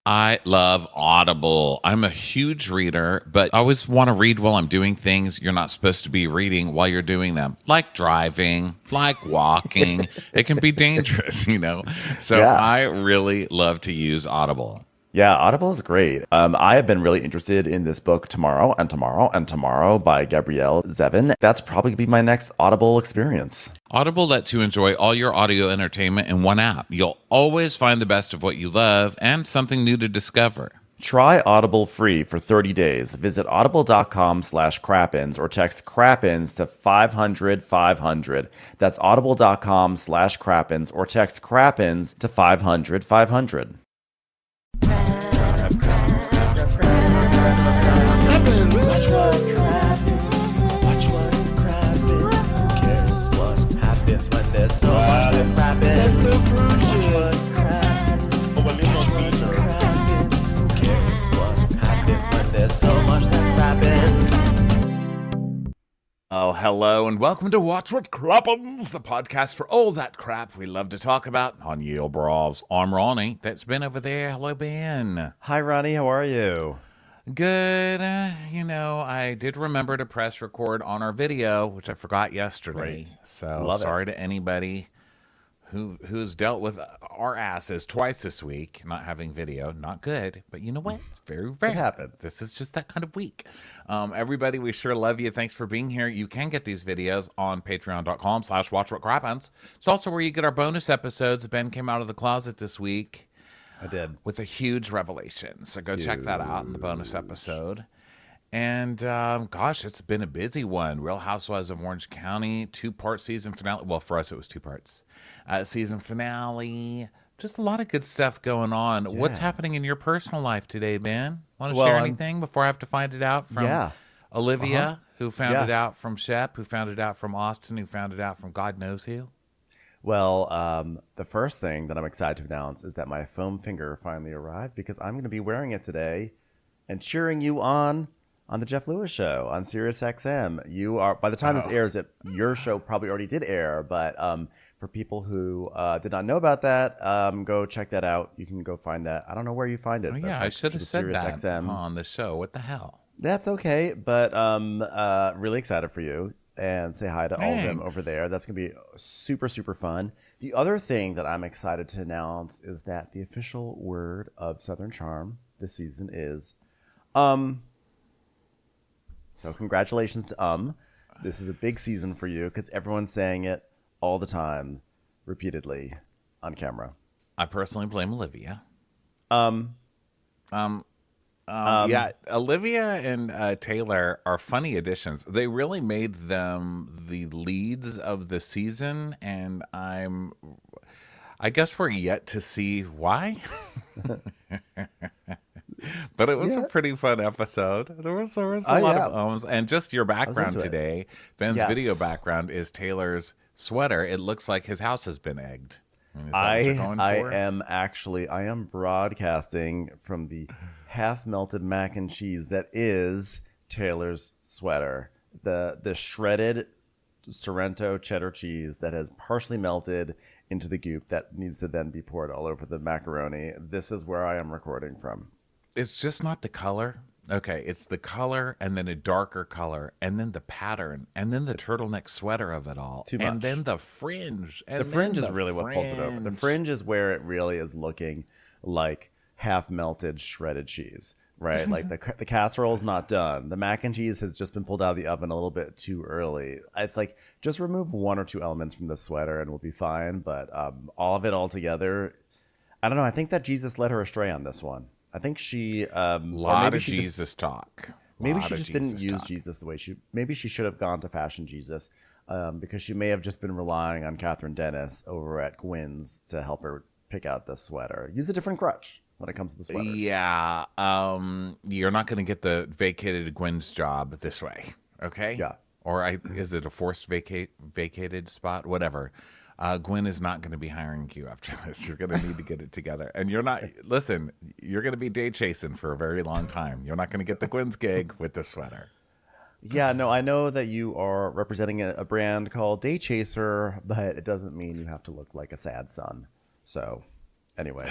I love Audible. I'm a huge reader, but I always want to read while I'm doing things you're not supposed to be reading while you're doing them, like driving, like walking. It can be dangerous. So Yeah. I really love to use Audible. Yeah, Audible is great. I have been really interested in this book Tomorrow and Tomorrow and Tomorrow by Gabrielle Zevin. That's probably going to be my next Audible experience. Audible lets you enjoy all your audio entertainment in one app. You'll always find the best of what you love and something new to discover. Try Audible free for 30 days. Visit audible.com/crappins or text crappins to 500 500. That's audible.com/crappins or text crappins to 500 500. Oh, hello, and welcome to Watch What Crappens, the podcast for all that crap we love to talk about on Yale Bravs. I'm Ronnie. That's Ben over there. Hello, Ben. Hi, Ronnie. How are you? Good. I did remember to press record on our video, which I forgot yesterday. Great. So Love sorry to anybody who's dealt with our asses twice this week, not having video. Not good, but you know what? It's very rare. It happens. This is just that kind of week. Everybody, we sure love you. Thanks for being here. You can get these videos on patreon.com/watchwhatcrappens. It's also where you get our bonus episodes. Ben came out of the closet this week. I did. With a huge revelation. So go check that out in the bonus episode. And gosh, it's been a busy one. Real Housewives of Orange County, 2-part season finale. Well, for us, it was 2 parts. Season finale. Just a lot of good stuff going on. Yeah. What's happening in your personal life today, Ben? Want to Well, share I'm- anything before I have to find it out from Olivia, who found Yeah. it out from Shep, who found it out from Austen, who found it out from God knows who? Well, the first thing that I'm excited to announce is that my foam finger finally arrived because I'm going to be wearing it today and cheering you on the Jeff Lewis show on Sirius XM. You are, by the time this airs, your show probably already did air, but for people who did not know about that, go check that out. You can go find that. I don't know where you find it. Oh, but yeah, I should have said Sirius that XM. on the show. What the hell? That's okay, but really excited for you. And say hi to all of them over there. That's going to be super, super fun. The other thing that I'm excited to announce is that the official word of Southern Charm this season is So congratulations to This is a big season for you because everyone's saying it all the time, repeatedly on camera. I personally blame Olivia. Yeah, Olivia and Taylor are funny additions. They really made them the leads of the season, and I guess we're yet to see why. But it was a pretty fun episode. There was a lot of ums. And just your background today, Ben's video background is Taylor's sweater. It looks like his house has been egged. I am broadcasting from the half melted mac and cheese that is Taylor's sweater. The shredded Sorrento cheddar cheese that has partially melted into the goop that needs to then be poured all over the macaroni. This is where I am recording from. It's just not the color. Okay, it's the color and then a darker color and then the pattern and then the turtleneck sweater of it all. It's too much. And then the fringe. The fringe is really what pulls it over. The fringe is where it really is looking like half melted shredded cheese, right? Like the casserole's not done. The mac and cheese has just been pulled out of the oven a little bit too early. It's like just remove 1 or 2 elements from the sweater and we'll be fine. But all of it all together, I don't know. I think that Jesus led her astray on this one. I think she a lot of Jesus talk. Maybe she just didn't use Jesus the way maybe she should have gone to fashion Jesus because she may have just been relying on Catherine Dennis over at Gwynn's to help her pick out this sweater. Use a different crutch when it comes to the sweaters. Yeah. You're not going to get the vacated Gwen's job this way. Okay. Yeah. Or is it a forced vacated spot? Whatever. Gwen is not going to be hiring you after this. You're going to need to get it together. And you're not, listen, you're going to be day chasing for a very long time. You're not going to get the Gwen's gig with the sweater. Yeah, no, I know that you are representing a brand called Day Chaser, but it doesn't mean you have to look like a sad son. So, anyway.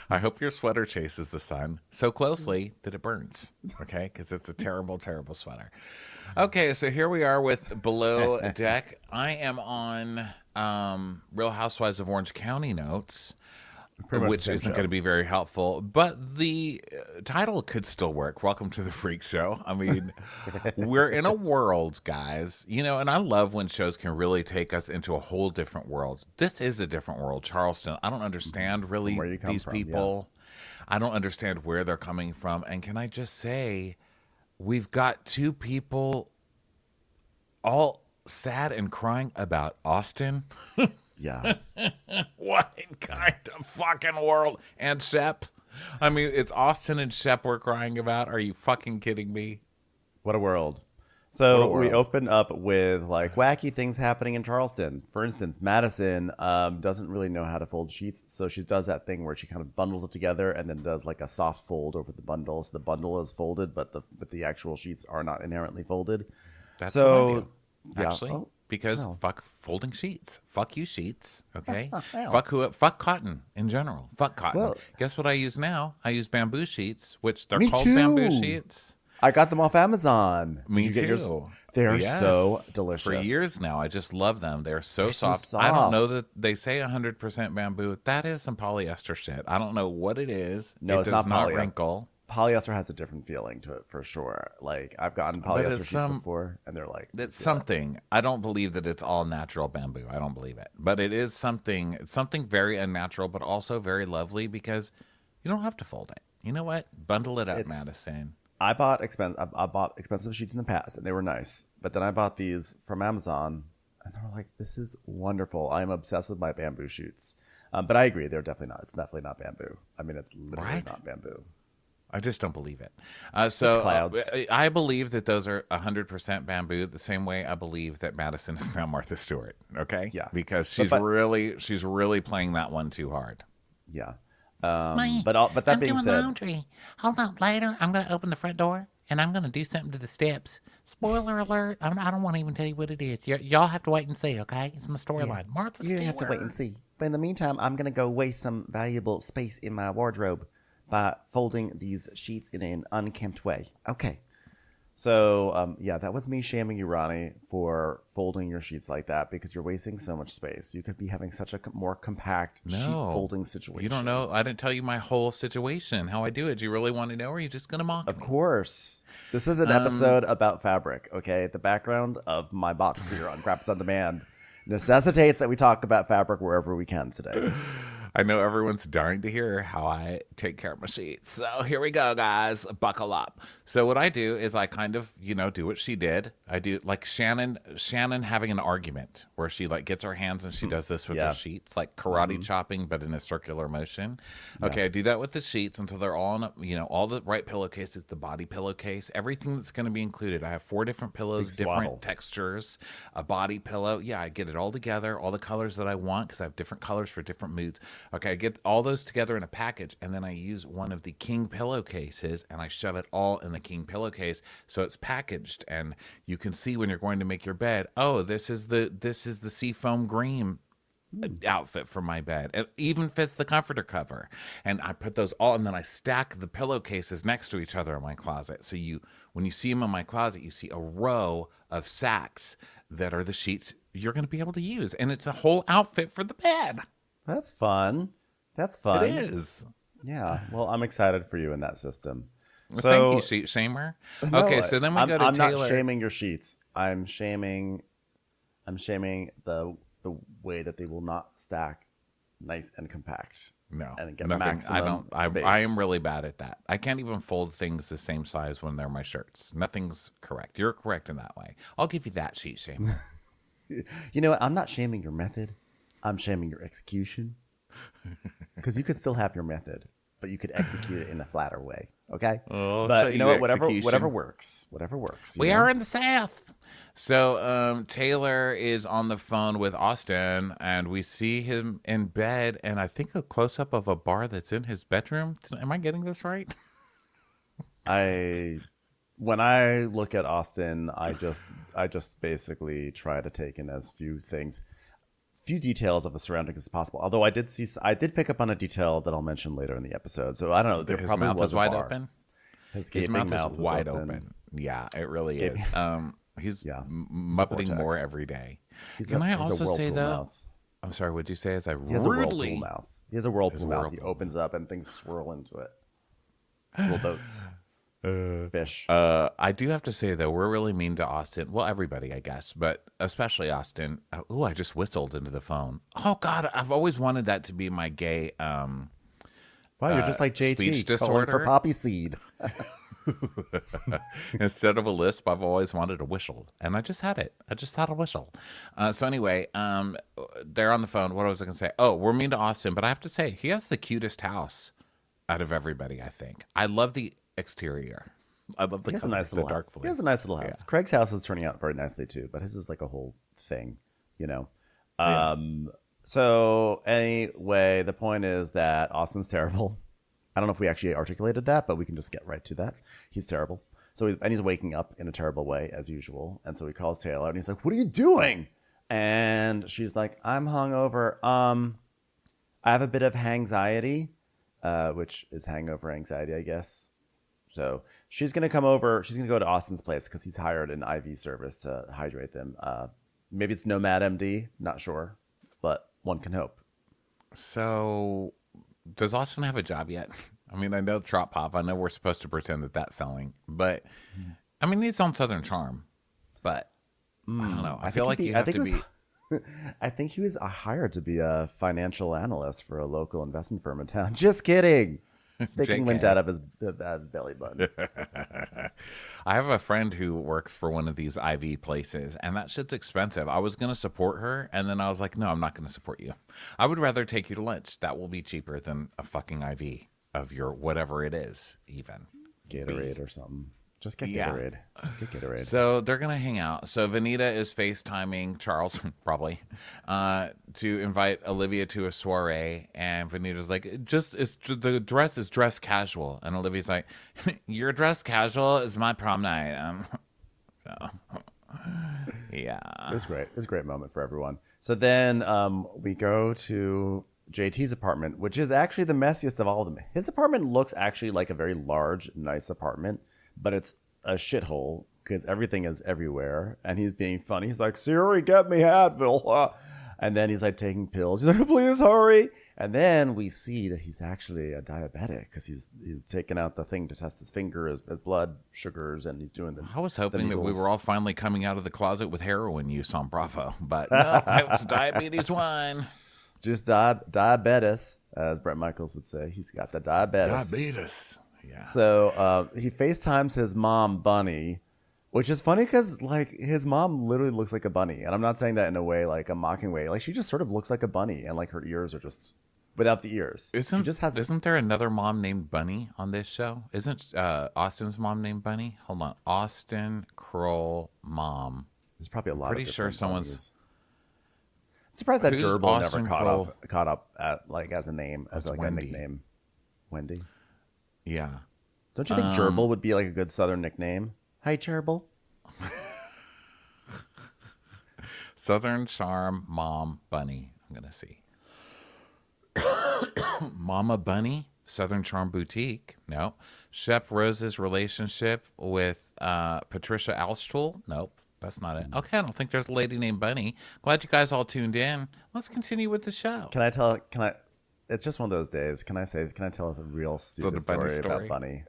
I hope your sweater chases the sun so closely that it burns. Okay, because it's a terrible, terrible sweater. Okay, so here we are with Below Deck. I am on Real Housewives of Orange County notes, Pretty much the which same isn't show. going to be very helpful, but the title could still work. Welcome to the Freak Show. I mean, we're in a world, guys, and I love when shows can really take us into a whole different world. This is a different world, Charleston. I don't understand really where you come these from, people. I don't understand where they're coming from. And can I just say, we've got two people all sad and crying about Austen. Yeah. What kind of fucking world? And Shep. I mean, it's Austen and Shep we're crying about. Are you fucking kidding me? What a world. So What a world. we open up with like wacky things happening in Charleston. For instance, Madison doesn't really know how to fold sheets. So she does that thing where she kind of bundles it together and then does like a soft fold over the bundle. So the bundle is folded, but the actual sheets are not inherently folded. That's so, what I do, yeah. actually. Oh, because well. fuck folding sheets. Fuck you, sheets. Okay. Well. Fuck cotton in general. Fuck cotton. Well- Guess what I use now? I use bamboo sheets, which they're Me called too. bamboo sheets. I got them off Amazon. Me Did you too. get yours? They're Yes. so delicious. For years now, I just love them. They're so so soft. I don't know soft. that they say 100% bamboo. That is some polyester shit. I don't know what it is. No, it it's does not not polyester. wrinkle. Polyester has a different feeling to it for sure. Like I've gotten But polyester it's sheets some- before, and they're like It's something. I don't believe that it's all natural bamboo. I don't believe it. But it is something. It's something very unnatural, but also very lovely because you don't have to fold it. You know what? Bundle it up, It's- Madison. I bought expensive sheets in the past, and they were nice. But then I bought these from Amazon, and they were like, "This is wonderful." I am obsessed with my bamboo sheets. But I agree, they're definitely not. It's definitely not bamboo. I mean, it's literally Right? not bamboo. I just don't believe it. So clouds. I believe that those are 100% bamboo. The same way I believe that Madison is now Martha Stewart. Okay, Yeah. because But- she's really playing that one too hard. Yeah. Mike, But that I'm being doing said, laundry. Hold on, later I'm gonna open the front door and I'm gonna do something to the steps. Spoiler alert! I don't want to even tell you what it is. Y'all have to wait and see. Okay, it's my storyline. Martha you Stewart. have to wait and see. But in the meantime, I'm gonna go waste some valuable space in my wardrobe by folding these sheets in an unkempt way. Okay. So, yeah, that was me shaming you, Ronnie, for folding your sheets like that because you're wasting so much space. You could be having such a more compact sheet folding situation. You don't know. I didn't tell you my whole situation, how I do it. Do you really want to know, or are you just going to mock Of me? course. This is an episode about fabric, okay? The background of my box here on Craps on Demand necessitates that we talk about fabric wherever we can today. I know everyone's dying to hear how I take care of my sheets. So here we go, guys. Buckle up. So what I do is I kind of, do what she did. I do like Shannon having an argument where she like gets her hands and she does this with Yeah. her sheets, like karate chopping, but in a circular motion. Okay, I do that with the sheets until they're all in, all the right pillowcases, the body pillowcase, everything that's going to be included. I have 4 different pillows, big swaddle. different textures, a body pillow. Yeah, I get it all together, all the colors that I want because I have different colors for different moods. Okay, I get all those together in a package, and then I use one of the king pillowcases, and I shove it all in the king pillowcase, so it's packaged, and you can see when you're going to make your bed. Oh, this is the seafoam green outfit for my bed. It even fits the comforter cover, and I put those all, and then I stack the pillowcases next to each other in my closet. So when you see them in my closet, you see a row of sacks that are the sheets you're going to be able to use, and it's a whole outfit for the bed. That's fun. That's fun. It is. Yeah. Well, I'm excited for you in that system. Well, So, thank you, sheet shamer. No, Okay, so then we go to I'm Taylor. not shaming your sheets. I'm shaming the way that they will not stack nice and compact. No, and get nothing. maximum space. I am really bad at that. I can't even fold things the same size when they're my shirts. Nothing's correct. You're correct in that way. I'll give you that, sheet shamer. You know what? I'm not shaming your method. I'm shaming your execution. Because you could still have your method, but you could execute it in a flatter way. Okay? Oh, but show you know you what? Whatever execution. works. Whatever works. you We know? are in the South. So Taylor is on the phone with Austen, and we see him in bed, and I think a close up of a bar that's in his bedroom. Am I getting this right? When I look at Austen, I just basically try to take in as few things. few details of the surroundings as possible. Although I did pick up on a detail that I'll mention later in the episode. So I don't know. There His probably mouth was is a wide bar. open. His Mouth was is wide open. Yeah, it really is. He's muppeting more every day. Can I also say though? Mouth. I'm sorry. What'd you say? As I He has a whirlpool rudely mouth. He has a whirlpool mouth. He opens up and things swirl into it. Little boats. Fish. I do have to say though, we're really mean to Austen. Well, everybody, I guess, but especially Austen. Oh, I just whistled into the phone. Oh God, I've always wanted that to be my gay. Wow, you're just like JT speech calling disorder. for poppy seed. Instead of a lisp, I've always wanted a whistle, and I just had it. I just had a whistle. So anyway, they're on the phone. What was I going to say? Oh, we're mean to Austen, but I have to say he has the cutest house out of everybody. I think I love the exterior. I love the He has a color, nice the little dark house. blue. He has a nice little house. Craig's house is turning out very nicely too, but his is like a whole thing, you know. So anyway, the point is that Austen's terrible. I don't know if we actually articulated that, but we can just get right to that. He's terrible. So he's waking up in a terrible way as usual, and so he calls Taylor and he's like, "What are you doing?" And she's like, "I'm hungover. I have a bit of hangxiety, which is hangover anxiety, I guess." So she's gonna come over. She's gonna go to Austin's place because he's hired an IV service to hydrate them. Maybe it's Nomad MD, not sure, but one can hope. So, does Austen have a job yet? I mean, I know Trop Pop. I know we're supposed to pretend that that's selling, but I mean, he's on Southern Charm. But I don't know. I feel like you have to be. I think he was hired to be a financial analyst for a local investment firm in town. Just kidding. Bacon went out of his belly button. I have a friend who works for one of these IV places, and that shit's expensive. I was going to support her, and then I was like, no, I'm not going to support you. I would rather take you to lunch. That will be cheaper than a fucking IV of your whatever it is, even. Gatorade or something. Just get Gatorade. Just get Gatorade. So they're going to hang out. So Vanita is FaceTiming Charles, probably, to invite Olivia to a soiree. And Vanita's like, the dress is dress casual. And Olivia's like, your dress casual is my prom night. Yeah. It was great. It was a great moment for everyone. So then we go to JT's apartment, which is actually the messiest of all of them. His apartment looks actually like a very large, nice apartment. But it's a shithole because everything is everywhere. And he's being funny. He's like, Siri, get me Advil. And then he's like taking pills. He's like, please hurry. And then we see that he's actually a diabetic because he's taken out the thing to test his finger, his blood sugars, and he's doing I was hoping that we were all finally coming out of the closet with heroin use on Bravo. But no, it's diabetes 1. Just diabetes, as Brett Michaels would say. He's got the diabetes. Diabetes. Yeah. So he FaceTimes his mom, Bunny, which is funny because like his mom literally looks like a bunny, and I'm not saying that in a way like a mocking way. Like she just sort of looks like a bunny, and like her ears are just without the ears. Isn't there another mom named Bunny on this show? Isn't Austin's mom named Bunny? Hold on, Austen Kroll mom. There's probably a lot. Pretty of sure someone's. bunnies. I'm surprised that Who's Gerbil Austen never Kroll? caught up at like as a name, as like Wendy. a nickname. Wendy. Yeah. Don't you think Gerbil would be like a good Southern nickname? Hi, Gerbil. Southern Charm Mom Bunny. I'm gonna see. Mama Bunny, Southern Charm Boutique. No. Shep Rose's relationship with Patricia Alstool. Nope, that's not it. Okay, I don't think there's a lady named Bunny. Glad you guys all tuned in. Let's continue with the show. Can I? It's just one of those days. Can I tell us a real stupid story about Bunny?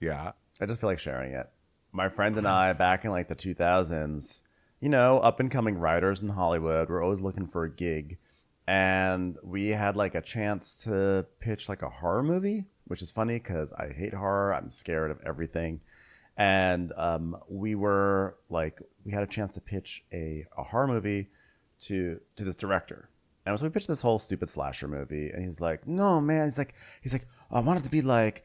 Yeah. I just feel like sharing it. My friend and I, back in like the 2000s, you know, up and coming writers in Hollywood, we're always looking for a gig. And we had like a chance to pitch like a horror movie, which is funny because I hate horror. I'm scared of everything. And we had a chance to pitch a horror movie to this director. And so we pitched this whole stupid slasher movie, and he's like, "No, man." He's like, "I want it to be like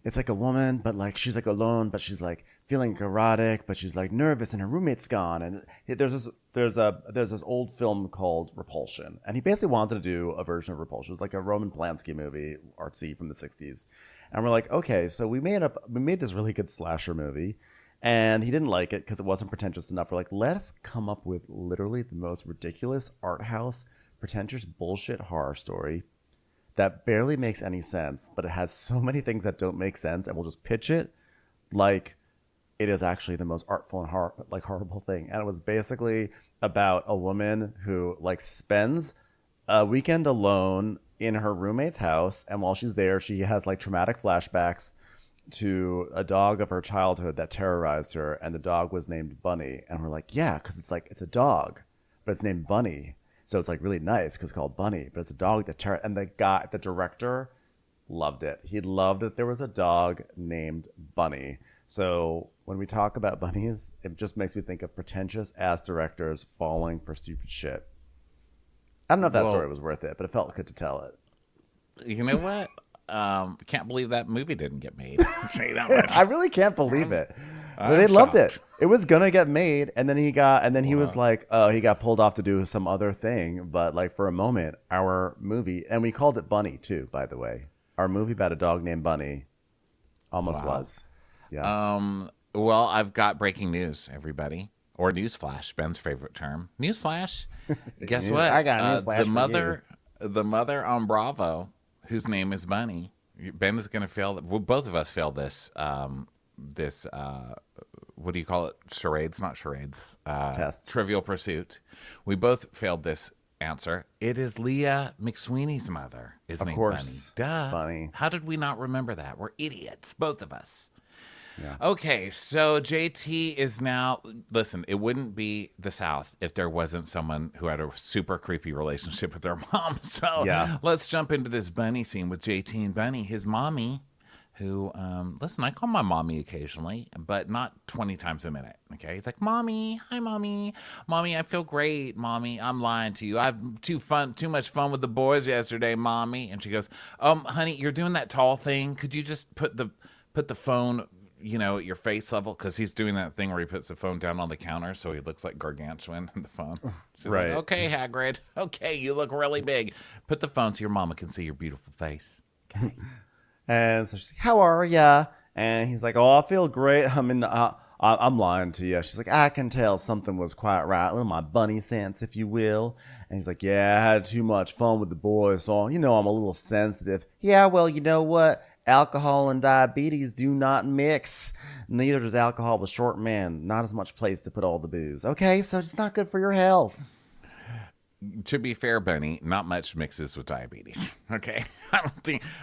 it's like a woman, but like she's like alone, but she's like feeling erotic, but she's like nervous, and her roommate's gone." And there's this old film called Repulsion, and he basically wanted to do a version of Repulsion. It was like a Roman Polanski movie, artsy from the '60s. And we're like, okay, so we made this really good slasher movie. And he didn't like it because it wasn't pretentious enough. We're like, let's come up with literally the most ridiculous art house pretentious bullshit horror story that barely makes any sense, but it has so many things that don't make sense, and we'll just pitch it like it is actually the most artful and horrible thing. And it was basically about a woman who like spends a weekend alone in her roommate's house, and while she's there, she has like traumatic flashbacks to a dog of her childhood that terrorized her, and the dog was named Bunny. And we're like, yeah, because it's a dog, but it's named Bunny, so it's like really nice because it's called Bunny, but it's a dog that and the director loved it. He loved that there was a dog named Bunny. So when we talk about bunnies, it just makes me think of pretentious ass directors falling for stupid shit. I don't know if that story was worth it, but it felt good to tell it. You know what? Can't believe that movie didn't get made. Say that much. I really can't believe it. But they loved it. It was gonna get made, and then he was like, he got pulled off to do some other thing. But like for a moment, our movie, and we called it Bunny too, by the way. Our movie about a dog named Bunny almost was. Yeah. Well, I've got breaking news, everybody. Or newsflash, Ben's favorite term. Newsflash. Guess what? I got a newsflash the mother on Bravo, whose name is Bunny. Ben is going to fail. Well, both of us failed this. What do you call it? Charades, not charades. Tests. Trivial Pursuit. We both failed this answer. It is Leah McSweeney's mother. Is named course. Bunny. Duh. Bunny. How did we not remember that? We're idiots, both of us. Yeah. Okay, so JT is now, listen, it wouldn't be the South if there wasn't someone who had a super creepy relationship with their mom. So let's jump into this Bunny scene with JT and Bunny. His mommy, who, listen, I call my mommy occasionally, but not 20 times a minute, okay? He's like, Mommy, hi, Mommy. Mommy, I feel great, Mommy. I'm lying to you. I have too much fun with the boys yesterday, Mommy. And she goes, honey, you're doing that tall thing. Could you just put the phone, at your face level? Because he's doing that thing where he puts the phone down on the counter so he looks like gargantuan in the phone. She's right. like, okay, Hagrid. Okay, you look really big. Put the phone so your mama can see your beautiful face. Okay. And so she's like, how are ya? And he's like, oh, I feel great. I mean, I'm lying to you. She's like, I can tell something was quite right. A little my bunny sense, if you will. And he's like, yeah, I had too much fun with the boys, so, I'm a little sensitive. Yeah, well, you know what? Alcohol and diabetes do not mix. Neither does alcohol with short men. Not as much place to put all the booze. Okay, so it's not good for your health. To be fair, Bunny, not much mixes with diabetes. Okay, I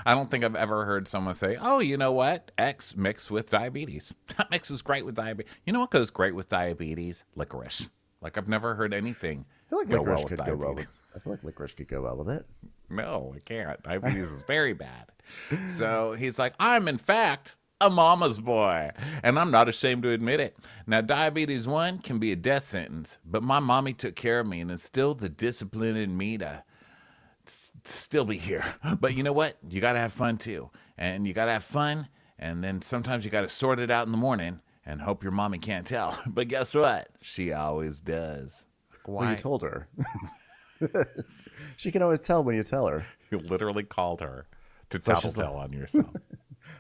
don't think I've ever heard someone say, "Oh, you know what? X mix with diabetes. That mixes great with diabetes." You know what goes great with diabetes? Licorice. Like I've never heard anything. I feel like go licorice well could with go well. diabetes. I feel like licorice could go well with it. No, it can't. Diabetes is very bad. So he's like, I'm in fact a mama's boy, and I'm not ashamed to admit it. Now, diabetes 1 can be a death sentence, but my mommy took care of me and instilled the discipline in me to still be here. But you know what? You got to have fun too. And you got to have fun, and then sometimes you got to sort it out in the morning and hope your mommy can't tell. But guess what? She always does. Why? Well, you told her. She can always tell when you tell her. You literally called her to tell on yourself.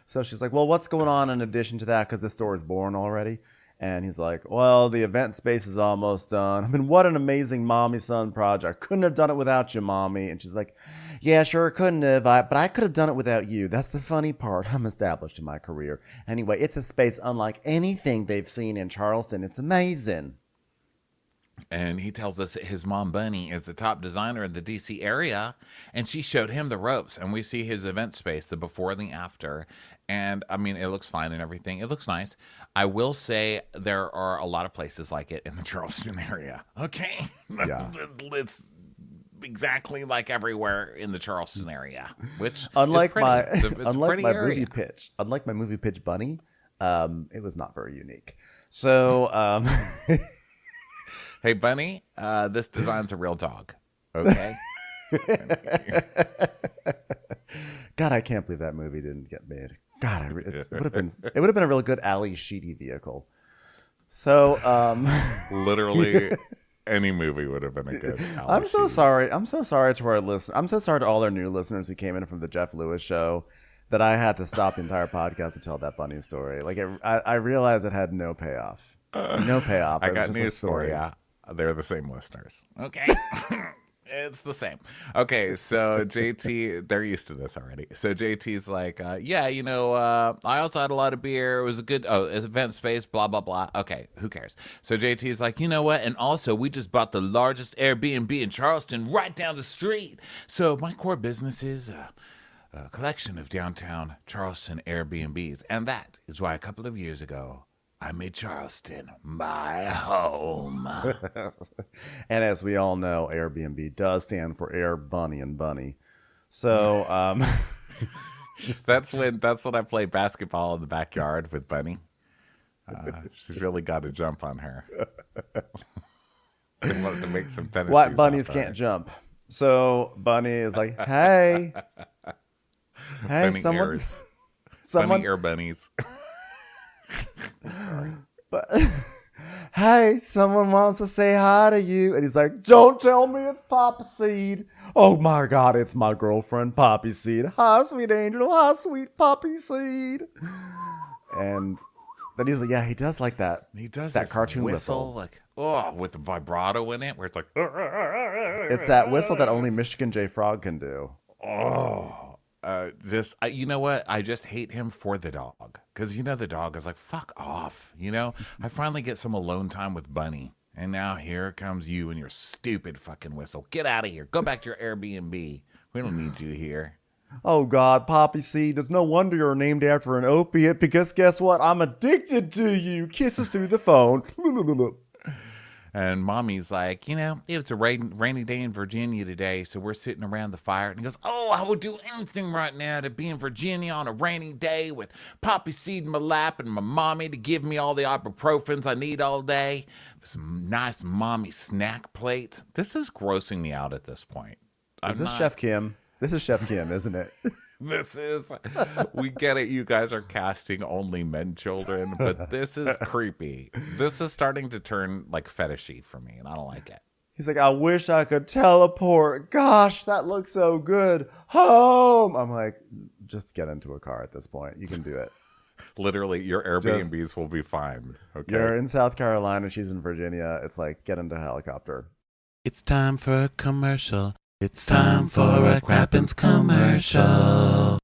So she's like, well, what's going on in addition to that? Because the store is born already. And he's like, well, the event space is almost done. I mean, what an amazing mommy-son project. Couldn't have done it without you, Mommy. And she's like, yeah, sure, couldn't have. But I could have done it without you. That's the funny part. I'm established in my career. Anyway, it's a space unlike anything they've seen in Charleston. It's amazing. And he tells us that his mom, Bunny, is the top designer in the D.C. area, and she showed him the ropes. And we see his event space, the before and the after. And, I mean, it looks fine and everything. It looks nice. I will say there are a lot of places like it in the Charleston area. Okay? Yeah. It's exactly like everywhere in the Charleston area, which unlike is pretty. It's unlike pretty my area. movie pitch, Bunny, it was not very unique. So, Hey, Bunny, this design's a real dog, okay? God, I can't believe that movie didn't get made. God, it would have been a really good Ali Sheedy vehicle. So, literally any movie would have been a good. I'm so sorry to our listeners. I'm so sorry to all our new listeners who came in from the Jeff Lewis show that I had to stop the entire podcast to tell that Bunny story. Like, I realized it had no payoff. No payoff. I got news for you. They're the same listeners. Okay. It's the same. Okay, so JT, they're used to this already. So JT's like, yeah, I also had a lot of beer. It was a good, it's event space, blah, blah, blah. Okay, who cares? So JT's like, you know what? And also, we just bought the largest Airbnb in Charleston right down the street. So my core business is a collection of downtown Charleston Airbnbs. And that is why a couple of years ago, I made Charleston my home. And as we all know, Airbnb does stand for Air Bunny and Bunny. So that's when I play basketball in the backyard with Bunny. She's really got to jump on her. They wanted to make some tennis. What bunnies can't jump? So Bunny is like, hey, Bunny someone, ears. someone, Bunny ear bunnies. I'm sorry. But hey, someone wants to say hi to you. And he's like, don't tell me it's Poppy Seed. Oh my God, it's my girlfriend, Poppy Seed. Hi, sweet angel. Hi, sweet Poppy Seed. And then he's like, yeah, he does like that. He does that this cartoon whistle. like, with the vibrato in it, where it's like, It's that whistle that only Michigan J. Frog can do. You know what? I just hate him for the dog. Because, the dog is like, fuck off. I finally get some alone time with Bunny. And now here comes you and your stupid fucking whistle. Get out of here. Go back to your Airbnb. We don't need you here. Oh God, Poppy Seed, it's no wonder you're named after an opiate, because guess what? I'm addicted to you. Kisses through the phone. And Mommy's like, it's a rainy day in Virginia today, so we're sitting around the fire. And he goes, oh, I would do anything right now to be in Virginia on a rainy day with Poppy Seed in my lap and my mommy to give me all the ibuprofens I need all day. Some nice mommy snack plates. This is grossing me out at this point. Is this Chef Kim? This is Chef Kim, isn't it? We get it. You guys are casting only men children, but this is creepy. This is starting to turn like fetishy for me, and I don't like it. He's like, I wish I could teleport. Gosh, that looks so good. Home. I'm like, just get into a car at this point. You can do it. Literally, your Airbnbs will be fine. Okay. You're in South Carolina. She's in Virginia. It's like, get into a helicopter. It's time for a commercial. It's time for a Crappens commercial.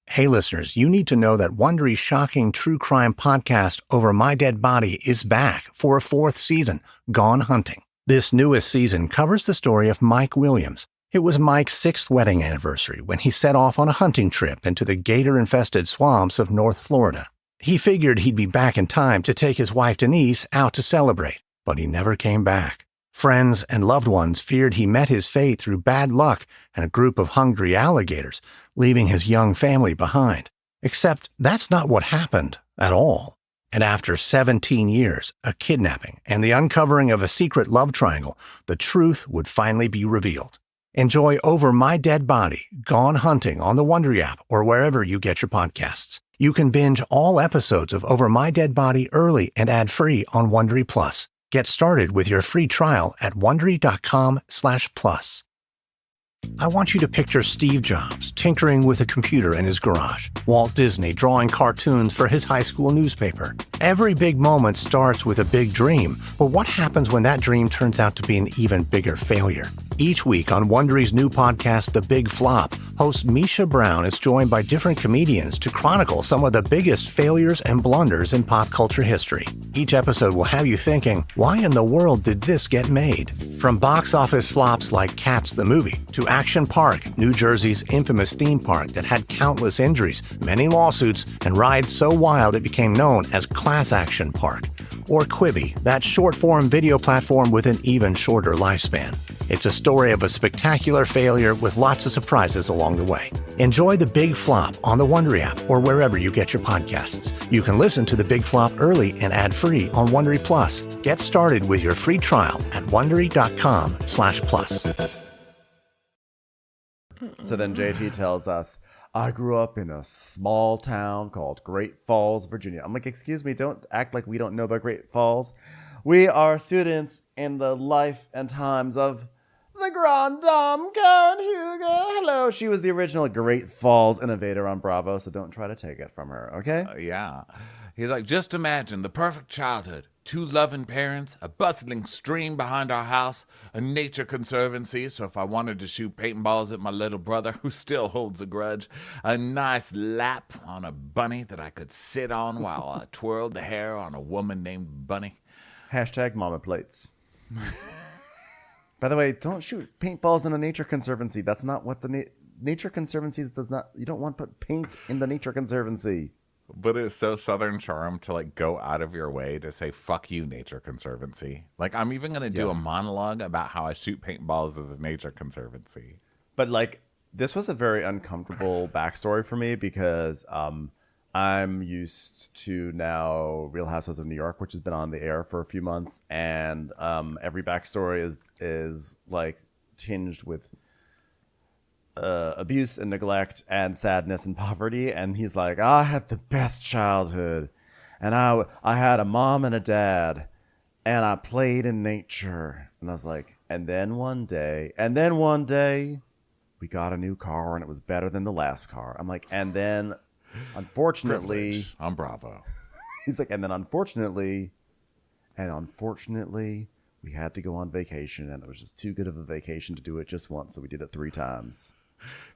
Hey listeners, you need to know that Wondery's shocking true crime podcast, Over My Dead Body, is back for a 4th season, Gone Hunting. This newest season covers the story of Mike Williams. It was Mike's 6th wedding anniversary when he set off on a hunting trip into the gator-infested swamps of North Florida. He figured he'd be back in time to take his wife Denise out to celebrate, but he never came back. Friends and loved ones feared he met his fate through bad luck and a group of hungry alligators, leaving his young family behind. Except that's not what happened at all. And after 17 years, a kidnapping, and the uncovering of a secret love triangle, the truth would finally be revealed. Enjoy Over My Dead Body, Gone Hunting on the Wondery app or wherever you get your podcasts. You can binge all episodes of Over My Dead Body early and ad-free on Wondery Plus. Get started with your free trial at Wondery.com/plus. I want you to picture Steve Jobs tinkering with a computer in his garage, Walt Disney drawing cartoons for his high school newspaper. Every big moment starts with a big dream, but what happens when that dream turns out to be an even bigger failure? Each week on Wondery's new podcast, The Big Flop, host Misha Brown is joined by different comedians to chronicle some of the biggest failures and blunders in pop culture history. Each episode will have you thinking, why in the world did this get made? From box office flops like Cats the movie, to Action Park, New Jersey's infamous theme park that had countless injuries, many lawsuits, and rides so wild it became known as Class Action Park. Or Quibi, that short-form video platform with an even shorter lifespan. It's a story of a spectacular failure with lots of surprises along the way. Enjoy The Big Flop on the Wondery app or wherever you get your podcasts. You can listen to The Big Flop early and ad-free on Wondery Plus. Get started with your free trial at Wondery.com/plus. So then JT tells us, I grew up in a small town called Great Falls, Virginia. I'm like, excuse me, don't act like we don't know about Great Falls. We are students in the life and times of the Grand Dame Karen Hugo. Hello. She was the original Great Falls innovator on Bravo, so don't try to take it from her, okay? Yeah. He's like, just imagine the perfect childhood. 2 loving parents, a bustling stream behind our house, a nature conservancy, so if I wanted to shoot paintballs at my little brother, who still holds a grudge, a nice lap on a bunny that I could sit on while I twirled the hair on a woman named Bunny. Hashtag mama plates. By the way, don't shoot paintballs in a nature conservancy. That's not what the nature conservancies does not. You don't want to put paint in the nature conservancy. But it's so Southern charm to like go out of your way to say "fuck you, Nature Conservancy." Like I'm even gonna do a monologue about how I shoot paintballs at the Nature Conservancy. But like this was a very uncomfortable backstory for me because I'm used to now Real Housewives of New York, which has been on the air for a few months, and every backstory is like tinged with abuse and neglect and sadness and poverty. And he's like, I had the best childhood, and I had a mom and a dad, and I played in nature. And I was like, and then one day we got a new car and it was better than the last car. I'm like, and then unfortunately Privilege. I'm Bravo. he's like, and then unfortunately we had to go on vacation, and it was just too good of a vacation to do it just once, so we did it 3 times.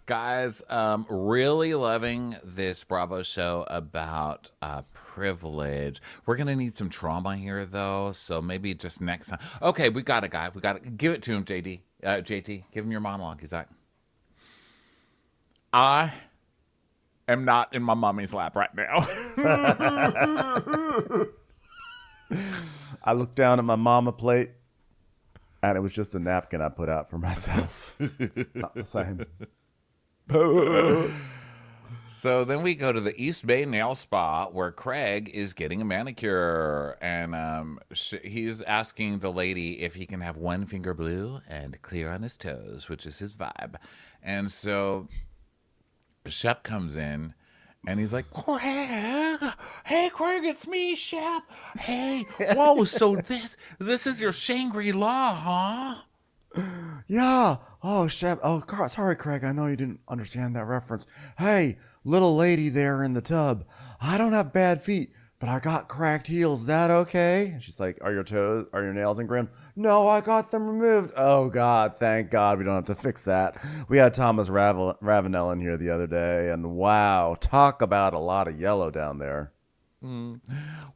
Guys, really loving this Bravo show about privilege. We're going to need some trauma here, though, so maybe just next time. Okay, we got it, guy. We got it. Give it to him, JT. Give him your monologue. He's like, I am not in my mommy's lap right now. I looked down at my mama plate, and it was just a napkin I put out for myself. Not the same. So then we go to the East Bay Nail Spa where Craig is getting a manicure, and he's asking the lady if he can have one finger blue and clear on his toes, which is his vibe. And so Shep comes in, and he's like, Craig, hey, Craig, it's me, Shep. Hey, whoa, so this is your Shangri-La, huh? Yeah. Oh, Shep. Oh, sorry, Craig. I know you didn't understand that reference. Hey, little lady there in the tub. I don't have bad feet, but I got cracked heels. Is that okay? And she's like, are your nails ingrained? No, I got them removed. Oh, God. Thank God we don't have to fix that. We had Thomas Ravenel in here the other day, and wow, talk about a lot of yellow down there.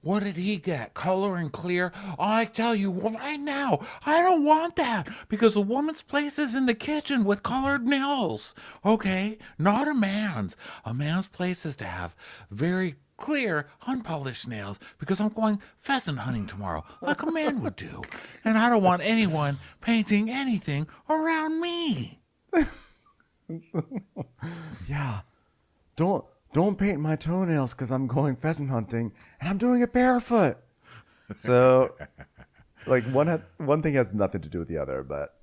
What did he get? Color and clear? I tell you right now, I don't want that because a woman's place is in the kitchen with colored nails. Okay? Not a man's. A man's place is to have very clear, unpolished nails because I'm going pheasant hunting tomorrow like a man would do. And I don't want anyone painting anything around me. Yeah. Don't paint my toenails because I'm going pheasant hunting and I'm doing it barefoot. So, like one thing has nothing to do with the other, but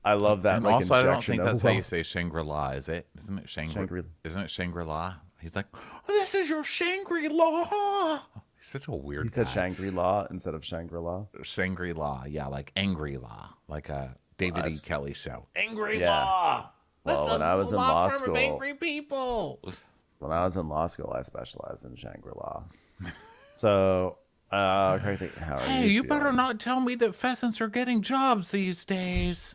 I love that. And like, also, I don't injection think of that's how you wealth. say Shangri-La, is it? Isn't it Shangri-La. Isn't it Shangri-La? He's like, this is your Shangri-La. He's such a weird He said guy. Shangri-La instead of Shangri-La. Shangri-La, yeah, like Angry-La, like a David E. Kelly show. Angry-La. Yeah. Well, when I was in law from school, angry people. When I was in law school, I specialized in Shangri-La. So, crazy. How are Hey, you better feeling? not tell me that pheasants are getting jobs these days.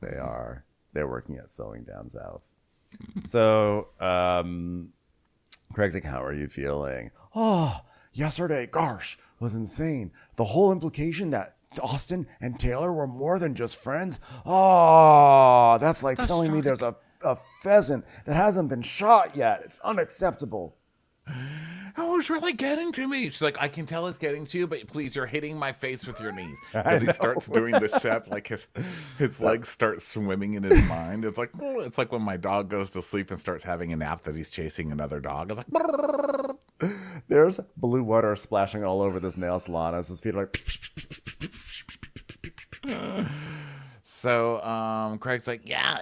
They are. They're working at Sewing Down South. So, Craig's like, how are you feeling? Oh, yesterday, gosh, was insane. The whole implication that Austen and Taylor were more than just friends. Oh, that's like telling me there's a pheasant that hasn't been shot yet. It's unacceptable. Oh, it's really getting to me. She's like, I can tell it's getting to you, but please, you're hitting my face with your knees. Because he starts doing the Shep, like his legs start swimming in his mind. It's like when my dog goes to sleep and starts having a nap that he's chasing another dog. It's like, There's blue water splashing all over this nail salon as his feet are like. So Craig's like, yeah,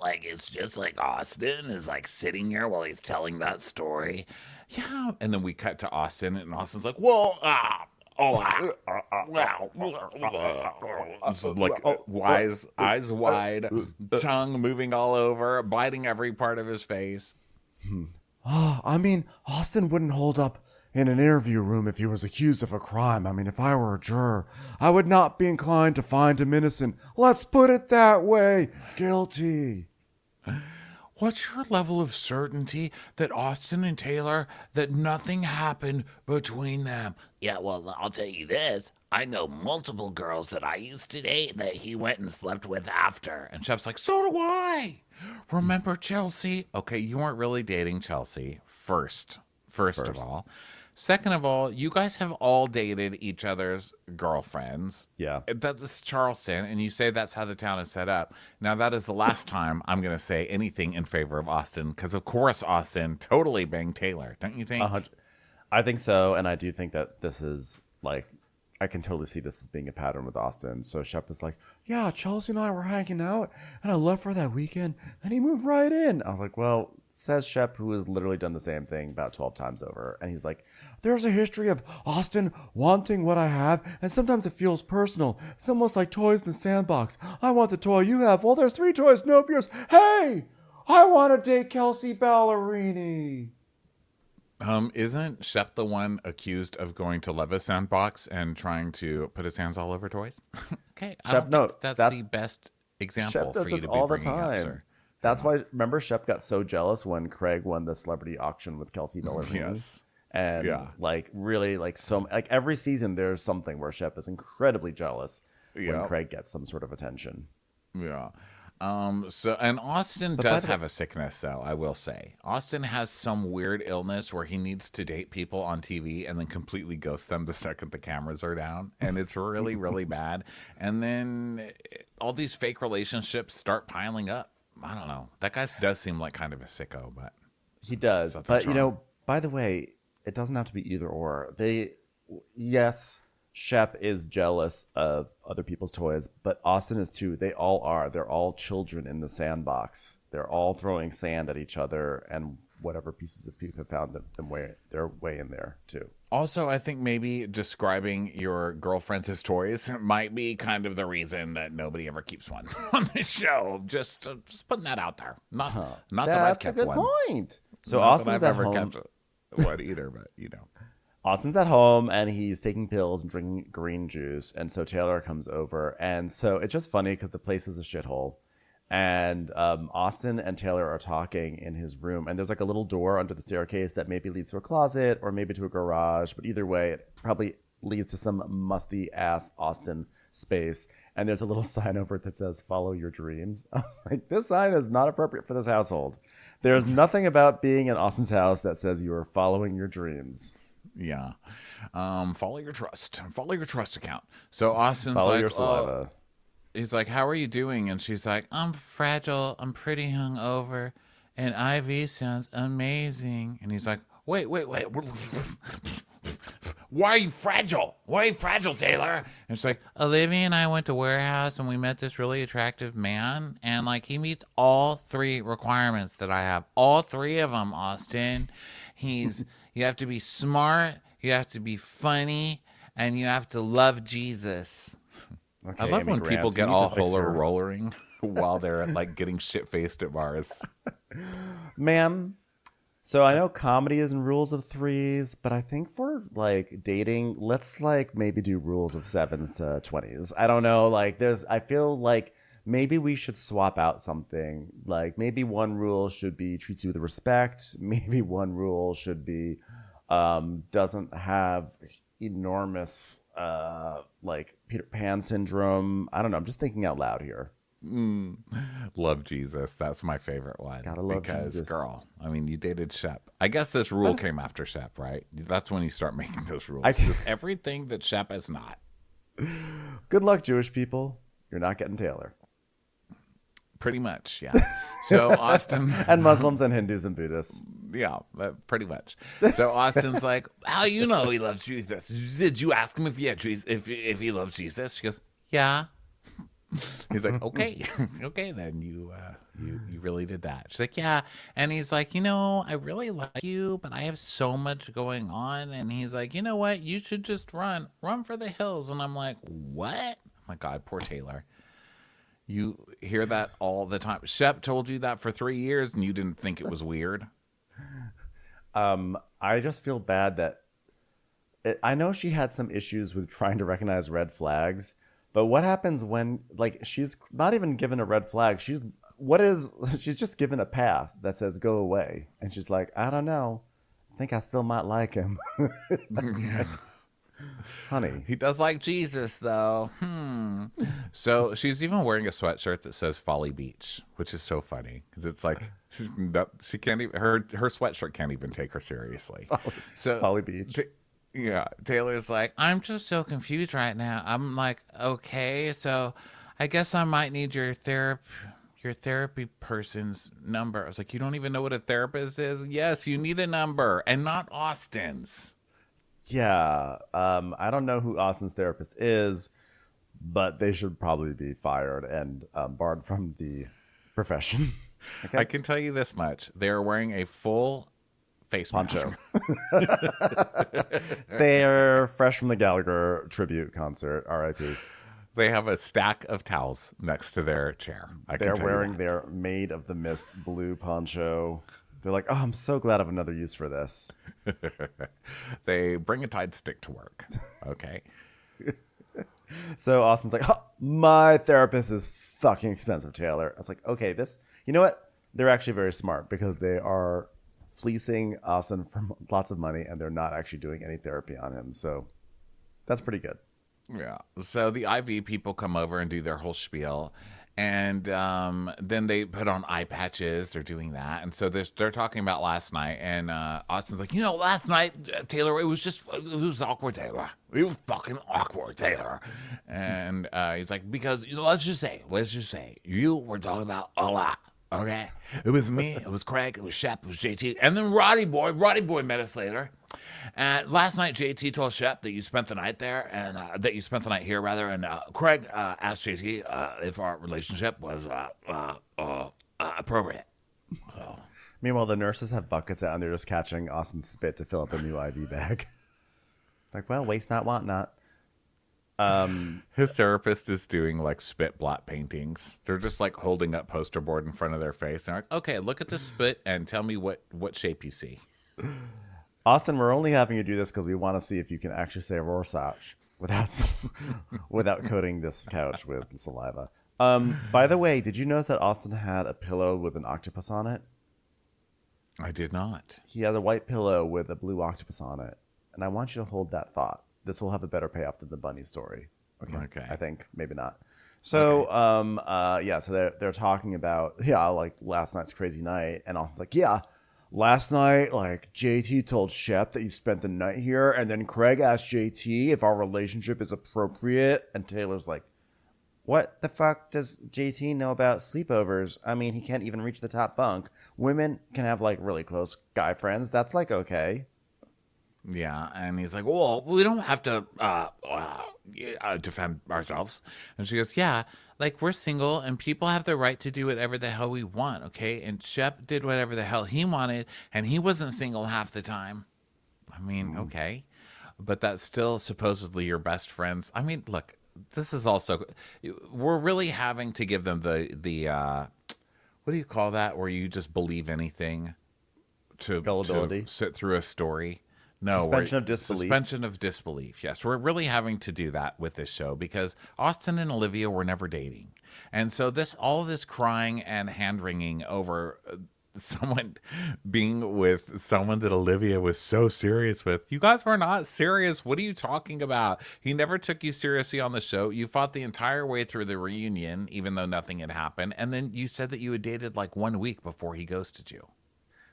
like it's just like Austen is like sitting here while he's telling that story. Yeah. And then we cut to Austen, and Austin's like, well, like eyes wide, tongue moving all over, biting every part of his face. Oh, I mean, Austen wouldn't hold up in an interview room if he was accused of a crime. I mean, if I were a juror, I would not be inclined to find him innocent. Let's put it that way. Guilty. What's your level of certainty that Austen and Taylor, that nothing happened between them? Yeah, well, I'll tell you this. I know multiple girls that I used to date that he went and slept with after. And Shep's like, so do I. Remember Chelsea? Okay, you weren't really dating Chelsea first of all. Second of all, you guys have all dated each other's girlfriends. Yeah. That's Charleston, and you say that's how the town is set up. Now, that is the last time I'm going to say anything in favor of Austen, because, of course, Austen totally banged Taylor, don't you think? I think so, and I do think that this is, like, I can totally see this as being a pattern with Austen. So Shep is like, yeah, Chelsea and I were hanging out, and I left for that weekend, and he moved right in. I was like, well, says Shep, who has literally done the same thing about 12 times over. And he's like, there's a history of Austen wanting what I have, and sometimes it feels personal. It's almost like toys in the sandbox. I want the toy you have. Well, there's 3 toys, no yours. Hey, I want to date Kelsey Ballerini. Isn't Shep the one accused of going to Leva's sandbox and trying to put his hands all over toys? Okay, Shep, no, that's the best example Shep does for you this to be all the bringing up, time. sir. That's why, remember, Shep got so jealous when Craig won the celebrity auction with Kelsey Ballerini. Yes. And like really like every season there's something where Shep is incredibly jealous when Craig gets some sort of attention. Yeah. So, and Austen does have a sickness, though, I will say. Austen has some weird illness where he needs to date people on TV and then completely ghost them the second the cameras are down. And it's really, really bad. And then all these fake relationships start piling up. I don't know. That guy does seem like kind of a sicko, but he does. But, you know, by the way, it doesn't have to be either or. Yes, Shep is jealous of other people's toys, but Austen is too. They all are. They're all children in the sandbox. They're all throwing sand at each other and whatever pieces of poop have found their way in there too. Also, I think maybe describing your girlfriends as toys might be kind of the reason that nobody ever keeps one on the show. Just putting that out there. Not that I've kept one. That's a good point. So not Austen's that at I've ever home. kept one either, but you know. Austin's at home and he's taking pills and drinking green juice. And so Taylor comes over. And so it's just funny because the place is a shithole. And Austen and Taylor are talking in his room. And there's like a little door under the staircase that maybe leads to a closet or maybe to a garage. But either way, it probably leads to some musty ass Austen space. And there's a little sign over it that says, follow your dreams. I was like, this sign is not appropriate for this household. There's nothing about being in Austen's house that says you are following your dreams. Yeah. Follow your trust. Follow your trust account. So Austin's Follow like, your saliva. He's like, how are you doing? And she's like, I'm fragile. I'm pretty hungover. And IV sounds amazing. And he's like, wait. Why are you fragile? Why are you fragile, Taylor? And she's like, Olivia and I went to warehouse and we met this really attractive man. And like, he meets all 3 requirements that I have. All 3 of them, Austen. You have to be smart, you have to be funny, and you have to love Jesus. Okay, I love Amy when Grant, people you get need to all fix holler your- rollering while they're like getting shit-faced at bars. Ma'am, so I know comedy is in rules of 3s, but I think for like dating, let's like maybe do rules of 7s to 20s. I don't know, like I feel like maybe we should swap out something. Like maybe one rule should be treats you with respect. Maybe one rule should be doesn't have enormous like Peter Pan syndrome. I don't know. I'm just thinking out loud here. Love Jesus. That's my favorite one. Gotta love because, Jesus. girl, I mean, you dated Shep. I guess this rule came after Shep, right? That's when you start making those rules. Just everything that Shep is not. Good luck, Jewish people. You're not getting Taylor. Pretty much, yeah. So Austen And Muslims and Hindus and Buddhists. yeah, pretty much. So Austin's like, how you know he loves Jesus? Did you ask him if he loves Jesus? She goes, yeah. He's like, okay, okay, then you really did that. She's like, yeah. And he's like, I really like you, but I have so much going on. And he's like, you know what? You should just run for the hills. And I'm like, what? Oh my God, poor Taylor. You hear that all the time. Shep told you that for 3 years and you didn't think it was weird? I just feel bad that I know she had some issues with trying to recognize red flags, but what happens when like she's not even given a red flag? She's just given a path that says go away, and she's like, I don't know, I think I still might like him. Honey, he does like Jesus though. So she's even wearing a sweatshirt that says Folly Beach, which is so funny because it's like she can't even her sweatshirt can't even take her seriously. Folly Beach. Yeah, Taylor's like, I'm just so confused right now. I'm like, okay, so I guess I might need your therapy person's number. I was like, you don't even know what a therapist is? Yes, you need a number, and not Austen's. Yeah, I don't know who Austen's therapist is, but they should probably be fired and barred from the profession. Okay? I can tell you this much: they are wearing a full face poncho. mask. They're fresh from the Gallagher tribute concert. R.I.P. They have a stack of towels next to their chair. They're wearing their Maid of the Mist blue poncho. They're like, oh, I'm so glad I have another use for this. They bring a Tide stick to work. Okay. So Austen's like, oh, my therapist is fucking expensive, Taylor. I was like, okay, you know what? They're actually very smart because they are fleecing Austen for lots of money and they're not actually doing any therapy on him. So that's pretty good. Yeah. So the IV people come over and do their whole spiel. And then they put on eye patches. They're doing that. And so they're talking about last night. And Austen's like, last night, Taylor, it was awkward, Taylor. It was fucking awkward, Taylor. And he's like, because, let's just say, you were talking about a lot. Okay? It was me. It was Craig. It was Shep. It was JT. And then Roddy Boy met us later. And last night, JT told Shep that you spent the night there, and that you spent the night here, rather. And Craig asked JT if our relationship was appropriate. So. Meanwhile, the nurses have buckets out, and they're just catching Austen's spit to fill up a new IV bag. Like, well, waste not, want not. His therapist is doing like spit blot paintings. They're just like holding up poster board in front of their face. And they're like, okay, look at the spit and tell me what shape you see. Austen, we're only having you do this because we want to see if you can actually say Rorschach without coating this couch with saliva. By the way, did you notice that Austen had a pillow with an octopus on it? I did not. He had a white pillow with a blue octopus on it. And I want you to hold that thought. This will have a better payoff than the bunny story. Okay. I think. Maybe not. So, okay. So they're talking about, like last night's crazy night. And Austen's like, last night, like JT told Shep that you spent the night here. And then Craig asked JT if our relationship is appropriate. And Taylor's like, what the fuck does JT know about sleepovers? I mean, he can't even reach the top bunk. Women can have like really close guy friends. That's like okay. Yeah, and he's like, well, we don't have to defend ourselves. And she goes, yeah, like we're single and people have the right to do whatever the hell we want, okay? And Shep did whatever the hell he wanted, and he wasn't single half the time. I mean, okay. But that's still supposedly your best friends. I mean, look, this is also, we're really having to give them the what do you call that, where you just believe anything to gullibility, to sit through a story. No, suspension of disbelief. Suspension of disbelief. Yes, we're really having to do that with this show because Austen and Olivia were never dating, and so all of this crying and hand wringing over someone being with someone that Olivia was so serious with. You guys were not serious. What are you talking about? He never took you seriously on the show. You fought the entire way through the reunion, even though nothing had happened, and then you said that you had dated like 1 week before he ghosted you.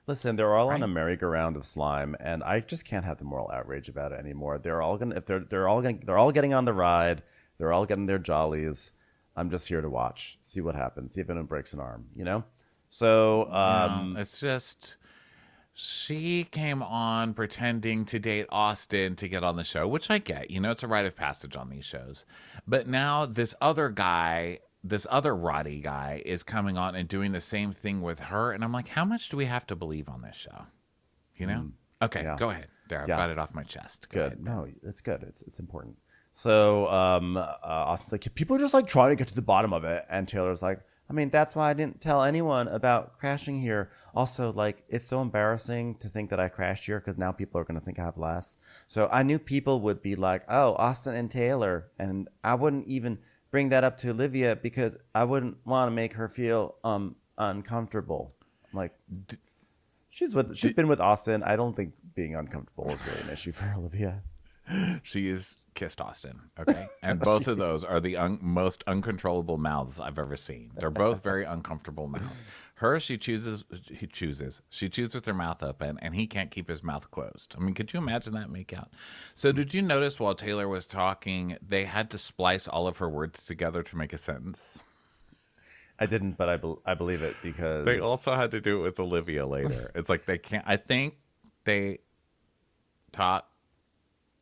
Listen, they're all on a merry-go-round of slime, and I just can't have the moral outrage about it anymore. They're all getting on the ride. They're all getting their jollies. I'm just here to watch, see what happens, see if anyone breaks an arm. So it's just she came on pretending to date Austen to get on the show, which I get. It's a rite of passage on these shows. But now this other Roddy guy is coming on and doing the same thing with her. And I'm like, how much do we have to believe on this show? Okay, Go ahead. There, I've got it off my chest. Go ahead. No, it's good. It's important. So Austin's like, people are just like trying to get to the bottom of it. And Taylor's like, I mean, that's why I didn't tell anyone about crashing here. Also, like, it's so embarrassing to think that I crashed here because now people are going to think I have less. So I knew people would be like, oh, Austen and Taylor. And I wouldn't even bring that up to Olivia because I wouldn't want to make her feel uncomfortable. Like, she's been with Austen. I don't think being uncomfortable is really an issue for Olivia. She has kissed Austen, okay? And both of those are the most uncontrollable mouths I've ever seen. They're both very uncomfortable mouths. Her, she chooses with her mouth open, and he can't keep his mouth closed. I mean, could you imagine that makeout? So did you notice while Taylor was talking, they had to splice all of her words together to make a sentence? I didn't, but I believe it because... They also had to do it with Olivia later. It's like they can't... I think they talk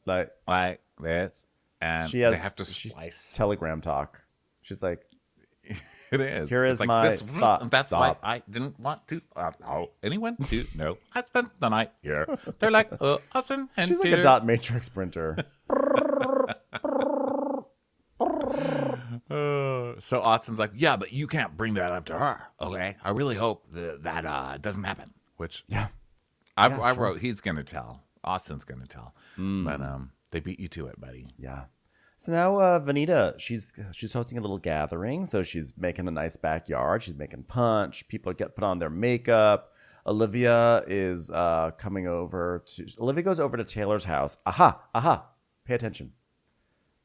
like this, and they have to splice. Telegram talk. She's like... It is. Here is like my this, thought. That's Stop. why I didn't want to. Anyone to know? I spent the night here. They're like, Austen and She's like Taylor. a dot matrix printer. So Austin's like, yeah, but you can't bring that up to her. Okay, I really hope that doesn't happen. Which I wrote. He's gonna tell. Austin's gonna tell. But they beat you to it, buddy. Yeah. So now Vanita, she's hosting a little gathering. So she's making a nice backyard. She's making punch. People get put on their makeup. Olivia is coming over to... Olivia goes over to Taylor's house. Aha. Pay attention.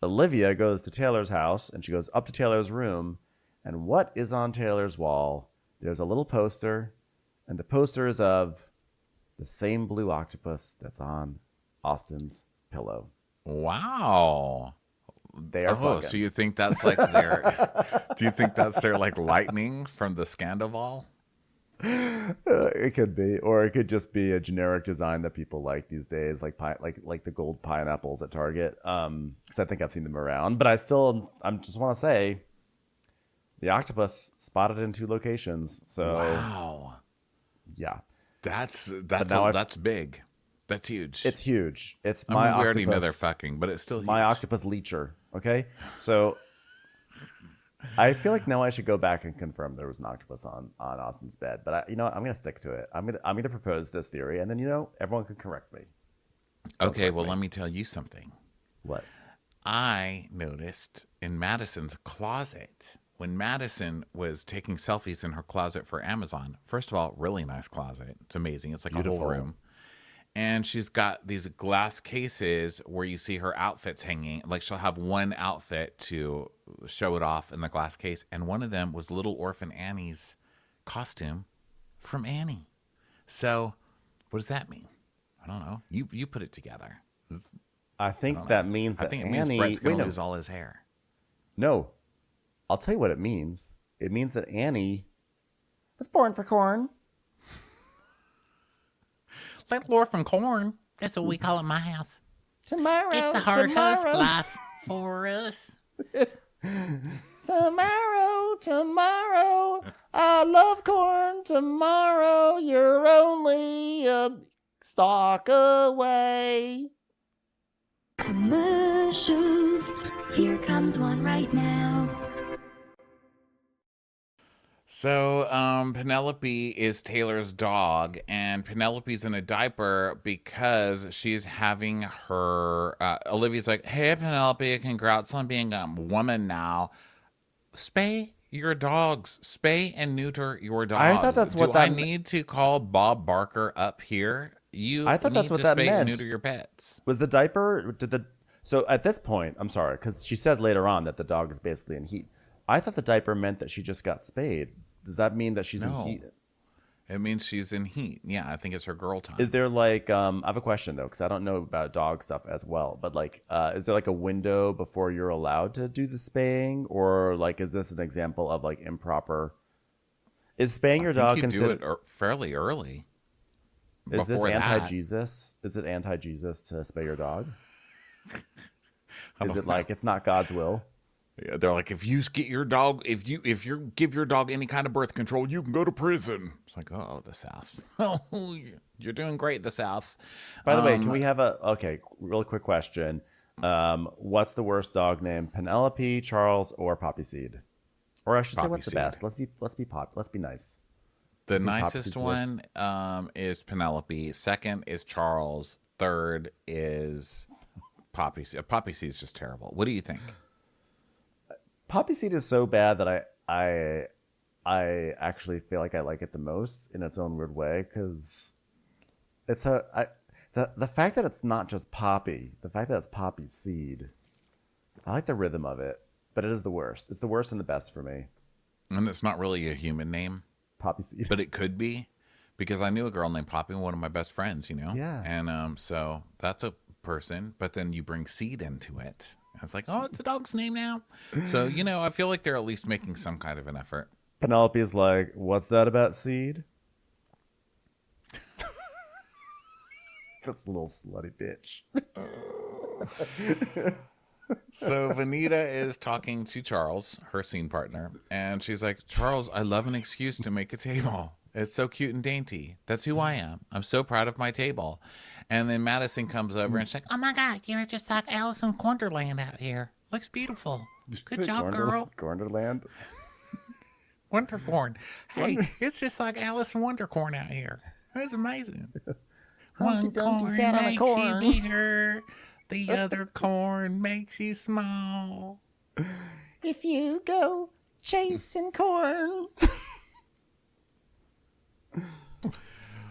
Olivia goes to Taylor's house, and she goes up to Taylor's room. And what is on Taylor's wall? There's a little poster, and the poster is of the same blue octopus that's on Austen's pillow. Wow. They are fucking. So you think that's like their... Do you think that's their like lightning from the Scandival? It could be, or it could just be a generic design that people like these days, like the gold pineapples at Target. Because I think I've seen them around, but I just want to say, the octopus spotted in 2 locations. So wow, yeah, that's big. That's huge. It's huge. It's I my mean, we octopus. already know they're fucking, but it's still huge. My octopus leecher. Okay, so. I feel like now I should go back and confirm there was an octopus on Austen's bed, but I'm gonna stick to it. I'm gonna propose this theory, and then everyone can correct me. Okay, well let me tell you something. What? I noticed in Madison's closet when Madison was taking selfies in her closet for Amazon. First of all, really nice closet. It's amazing. It's like Beautiful. a whole room. And she's got these glass cases where you see her outfits hanging. Like she'll have one outfit to show it off in the glass case. And one of them was little orphan Annie's costume from Annie. So what does that mean? I don't know. You put it together. I think that means that I think it Annie... means Brett's going to lose all his hair. No. I'll tell you what it means. It means that Annie was born for corn. Like Lord from Corn. That's what we call it in my house. Tomorrow. It's the hard husk life for us. It's tomorrow. I love corn. Tomorrow, you're only a stalk away. Commercials. Here comes one right now. So Penelope is Taylor's dog, and Penelope's in a diaper because she's having her... Olivia's like, hey, Penelope, congrats on being a woman now. Spay your dogs. Spay and neuter your dogs. I thought that's what I need to call Bob Barker up here? I thought that's what that spay meant. And neuter your pets. Was the diaper... So at this point, I'm sorry, because she says later on that the dog is basically in heat. I thought the diaper meant that she just got spayed. Does that mean that she's in heat? It means she's in heat. Yeah, I think it's her girl time. Is there like, I have a question though, because I don't know about dog stuff as well, but like, is there like a window before you're allowed to do the spaying? Or like, is this an example of like improper? Is spaying your dog considered? Do it fairly early. Is this anti-Jesus? Is it anti-Jesus to spay your dog? Is it like, it's not God's will? Yeah, they're like, if you get your dog, if you give your dog any kind of birth control, you can go to prison. It's like, oh, the South. Oh, you're doing great, the South. By the way, can we have real quick question? What's the worst dog name? Penelope, Charles, or Poppy Seed? Or I should say, Poppy what's the seed. best? Let's be nice. The Poppy nicest seed's one is Penelope. Second is Charles. Third is Poppy Seed. Poppy Seed is just terrible. What do you think? Poppy seed is so bad that I actually feel like I like it the most in its own weird way, because it's the fact that it's not just poppy, the fact that it's poppy seed. I like the rhythm of it, but it is the worst. It's the worst and the best for me. And it's not really a human name, Poppy seed. but it could be, because I knew a girl named Poppy, one of my best friends, you know? Yeah. And so that's a person, but then you bring seed into it. I was like, oh, it's a dog's name now. So, you know, I feel like they're at least making some kind of an effort. Penelope is like, what's that about seed? That's a little slutty bitch. So Vanita is talking to Charles, her scene partner, and she's like, Charles, I love an excuse to make a table. It's so cute and dainty. That's who I am. I'm so proud of my table. And then Madison comes over and she's like, Oh my God, you're just like Alice in Wonderland out here. Looks beautiful. Good job, girl. Cornerland. Wondercorn. Hey, it's just like Alice in Wondercorn out here. That's amazing. One corn sat on a makes corn. you bigger. The other corn makes you small. If you go chasing corn.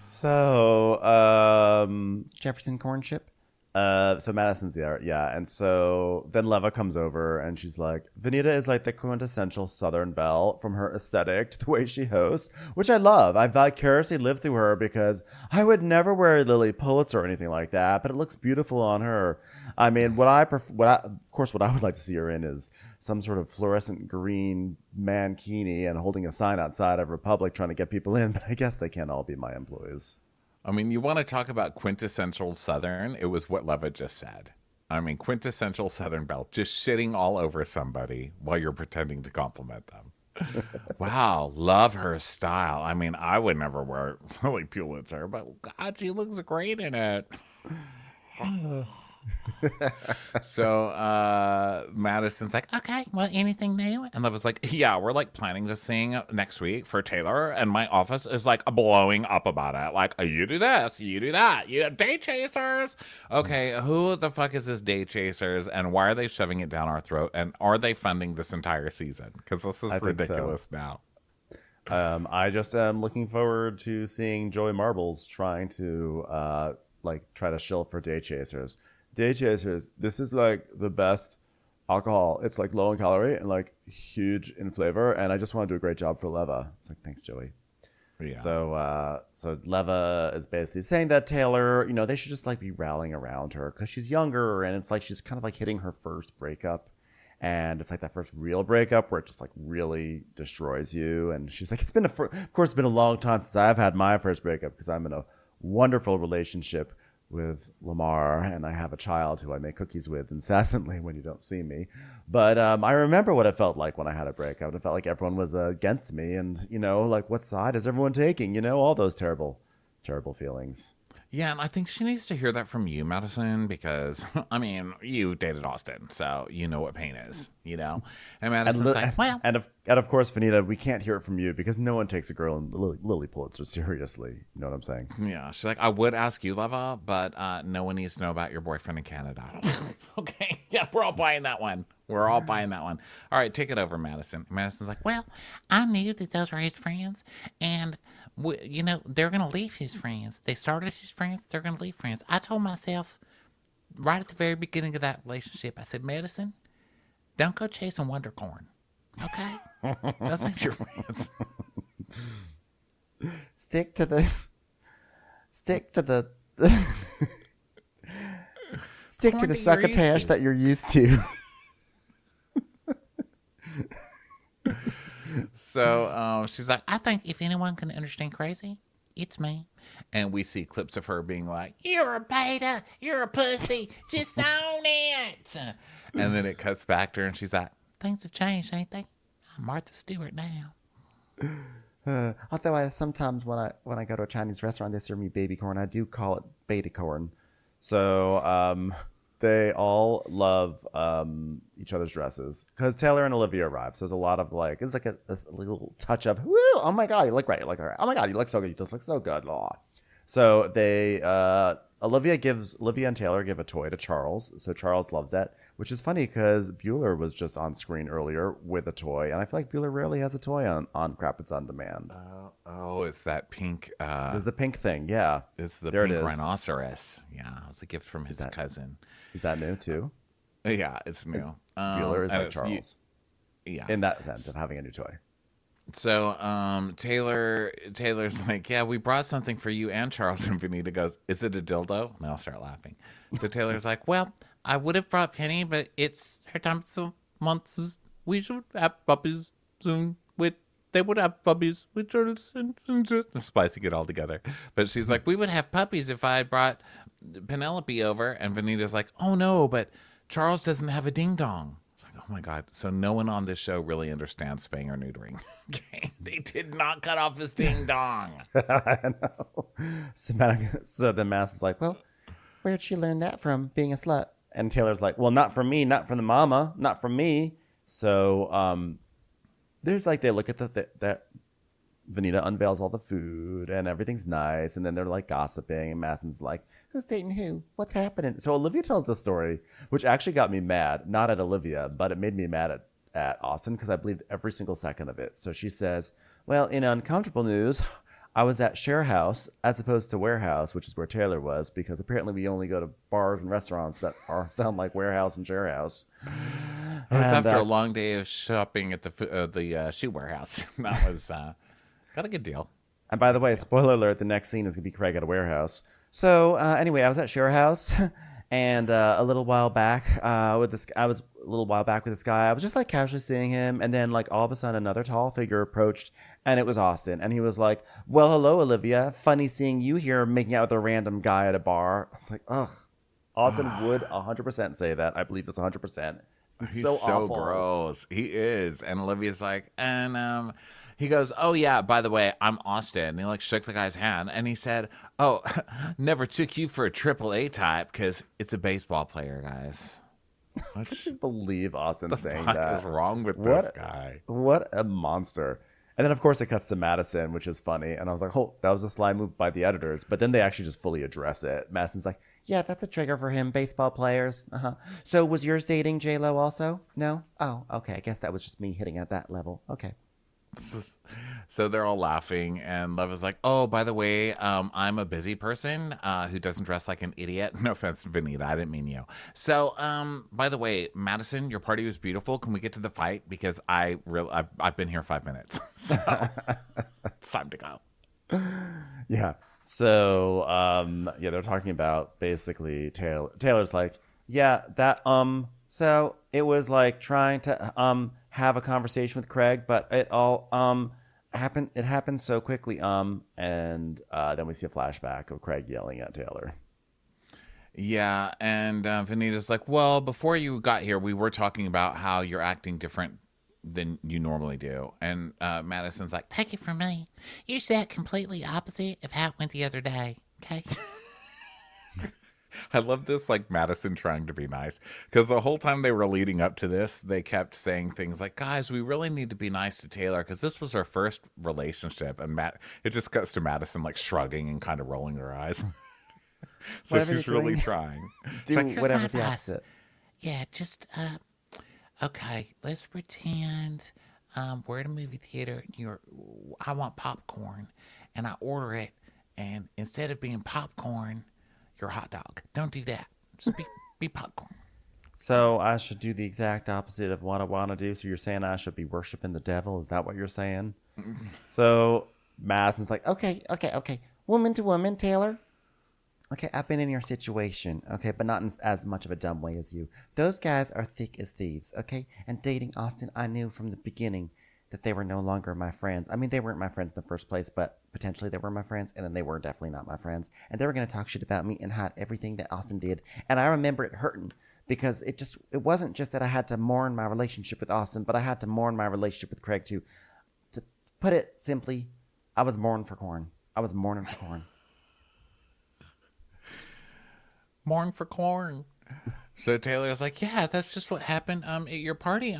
So, Jefferson corn chip. So Madison's there, yeah. And so then Leva comes over and she's like, Vanita is like the quintessential Southern belle from her aesthetic to the way she hosts, which I love. I vicariously live through her because I would never wear Lily Pulitzer or anything like that, but it looks beautiful on her. I mean, what I would like to see her in is some sort of fluorescent green mankini and holding a sign outside of Republic trying to get people in, but I guess they can't all be my employees. I mean, you want to talk about quintessential Southern? It was what Leva just said. I mean, quintessential Southern belle, just shitting all over somebody while you're pretending to compliment them. Wow, love her style. I mean, I would never wear Lily Pulitzer, but God, she looks great in it. So Madison's like, Okay, well, anything new? and Leva's like, yeah, we're like planning this thing next week for Taylor, and my office is like blowing up about it. Like, you do this, you do that, you day chasers. Okay, who the fuck is this day chasers, and why are they shoving it down our throat? And are they funding this entire season? Because this is I think so. ridiculous now. I just am looking forward to seeing Joey Marbles trying to try to shill for day chasers. Day chasers, this is like the best alcohol. It's like low in calorie and like huge in flavor, and I just want to do a great job for Leva. It's like, thanks, Joey. Yeah. So Leva is basically saying that Taylor, they should just like be rallying around her because she's younger, and it's like she's kind of like hitting her first breakup, and it's like that first real breakup where it just like really destroys you. And she's like, of course it's been a long time since I've had my first breakup because I'm in a wonderful relationship with Lamar, and I have a child who I make cookies with incessantly when you don't see me. But I remember what it felt like when I had a breakup. It felt like everyone was against me, and like, what side is everyone taking? All those terrible, terrible feelings. Yeah, and I think she needs to hear that from you, Madison, because, I mean, you dated Austen, so you know what pain is, And Madison's like, well. And of course, Vanita, we can't hear it from you because no one takes a girl in Lily Pulitzer seriously. You know what I'm saying? Yeah, she's like, I would ask you, Leva, but no one needs to know about your boyfriend in Canada. Okay, yeah, we're all buying that one. We're all buying that one. All right, take it over, Madison. Madison's like, Well, I knew that those were his friends, and they're gonna leave his friends. They started his friends. They're gonna leave friends. I told myself right at the very beginning of that relationship, I said, Madison, don't go chasing Wondercorn. Okay, those ain't your friends. Stick to the succotash that you're used to. So she's like, I think if anyone can understand crazy, it's me. and we see clips of her being like, You're a beta. You're a pussy. Just own it. and then it cuts back to her, and she's like, Things have changed, ain't they? I'm Martha Stewart now. Although I sometimes when I go to a Chinese restaurant, they serve me baby corn. I do call it beta corn. So They all love each other's dresses because Taylor and Olivia arrive. So there's a lot of like, it's like a little touch of, woo, oh my God, you look great. You look great. Oh my God, you look so good. You just look so good. Blah. So they, Olivia and Taylor give a toy to Charles. So Charles loves that, which is funny because Bueller was just on screen earlier with a toy. And I feel like Bueller rarely has a toy on Crap It's On Demand. It's that pink. It was the pink thing. Yeah. It's the there pink it is. rhinoceros. Yeah. It was a gift from his cousin. Is that new too? Yeah, it's new. Bueller is like Charles. Yeah. In that sense of having a new toy. So Taylor's like, yeah, we brought something for you and Charles. And Vanita goes, is it a dildo? And I'll start laughing. So Taylor's like, well, I would have brought Penny, but it's her time of months. We should have puppies soon. They would have puppies with Charles and splicing it all together. But she's like, we would have puppies if I had brought Penelope over. And Vanita's like, oh no, but Charles doesn't have a ding dong. Oh my God. So no one on this show really understands spaying or neutering. Okay. They did not cut off his ding dong. I know. So then Madison's like, well, where'd she learn that from, being a slut? And Taylor's like, well, not from me, not from the mama, not from me. So there's like, they look at that Vanita unveils all the food and everything's nice. And then they're like gossiping. And Madison's like, who's dating who? What's happening? So Olivia tells the story, which actually got me mad. Not at Olivia, but it made me mad at Austen because I believed every single second of it. So she says, well, in uncomfortable news, I was at Share House as opposed to Warehouse, which is where Taylor was, because apparently we only go to bars and restaurants that sound like Warehouse and Share House. It was after a long day of shopping at the shoe warehouse. That was... got a good deal. And by the way, spoiler alert, the next scene is going to be Craig at a warehouse. So anyway, I was at Share House and a little while back with this guy. I was just like casually seeing him. And then like all of a sudden another tall figure approached and it was Austen. And he was like, well, hello, Olivia. Funny seeing you here making out with a random guy at a bar. I was like, ugh. Austen would 100% say that. I believe this 100%. He's so awful. Gross. He is. And Olivia's like, and he goes, oh, yeah, by the way, I'm Austen. And he like shook the guy's hand and he said, oh, never took you for a AAA type because it's a baseball player, guys. I can't believe Austen saying that. What is wrong with this guy? What a monster. And then, of course, it cuts to Madison, which is funny. And I was like, oh, that was a sly move by the editors. But then they actually just fully address it. Madison's like, yeah, that's a trigger for him. Baseball players. Uh-huh. So was yours dating J-Lo also? No? Oh, okay. I guess that was just me hitting at that level. Okay. So they're all laughing, and Love is like, oh, by the way, I'm a busy person who doesn't dress like an idiot. No offense, Vanita, I didn't mean you. So, by the way, Madison, your party was beautiful. Can we get to the fight? Because I've been here 5 minutes. So it's time to go. Yeah. So, they're talking about basically Taylor's like, yeah, that, so it was like trying to, have a conversation with Craig, but it all happened. It happened so quickly. And then we see a flashback of Craig yelling at Taylor. Yeah, and Vanita's like, well, before you got here, we were talking about how you're acting different than you normally do. And Madison's like, take it from me, you said completely opposite of how it went the other day. Okay. I love this, like, Madison trying to be nice. Because the whole time they were leading up to this, they kept saying things like, guys, we really need to be nice to Taylor because this was her first relationship. And it just cuts to Madison, like, shrugging and kind of rolling her eyes. So Whatever she's you're really doing. trying. Do Here's whatever my the advice. opposite. Yeah, just, okay, let's pretend we're at a movie theater and I want popcorn and I order it, and instead of being popcorn, you're a hot dog. Don't do that. Just be popcorn. So I should do the exact opposite of what I want to do. So you're saying I should be worshiping the devil? Is that what you're saying? So Madison's like, okay. Woman to woman, Taylor. Okay, I've been in your situation, okay, but not in as much of a dumb way as you. Those guys are thick as thieves, okay? And dating Austen, I knew from the beginning that they were no longer my friends. I mean, they weren't my friends in the first place, but potentially they were my friends, and then they were definitely not my friends. And they were going to talk shit about me and hide everything that Austen did. And I remember it hurting because it wasn't just that I had to mourn my relationship with Austen, but I had to mourn my relationship with Craig too. To put it simply, I was mourning for corn. I was mourning for corn. Mourn for corn. So Taylor's like, yeah, that's just what happened at your party.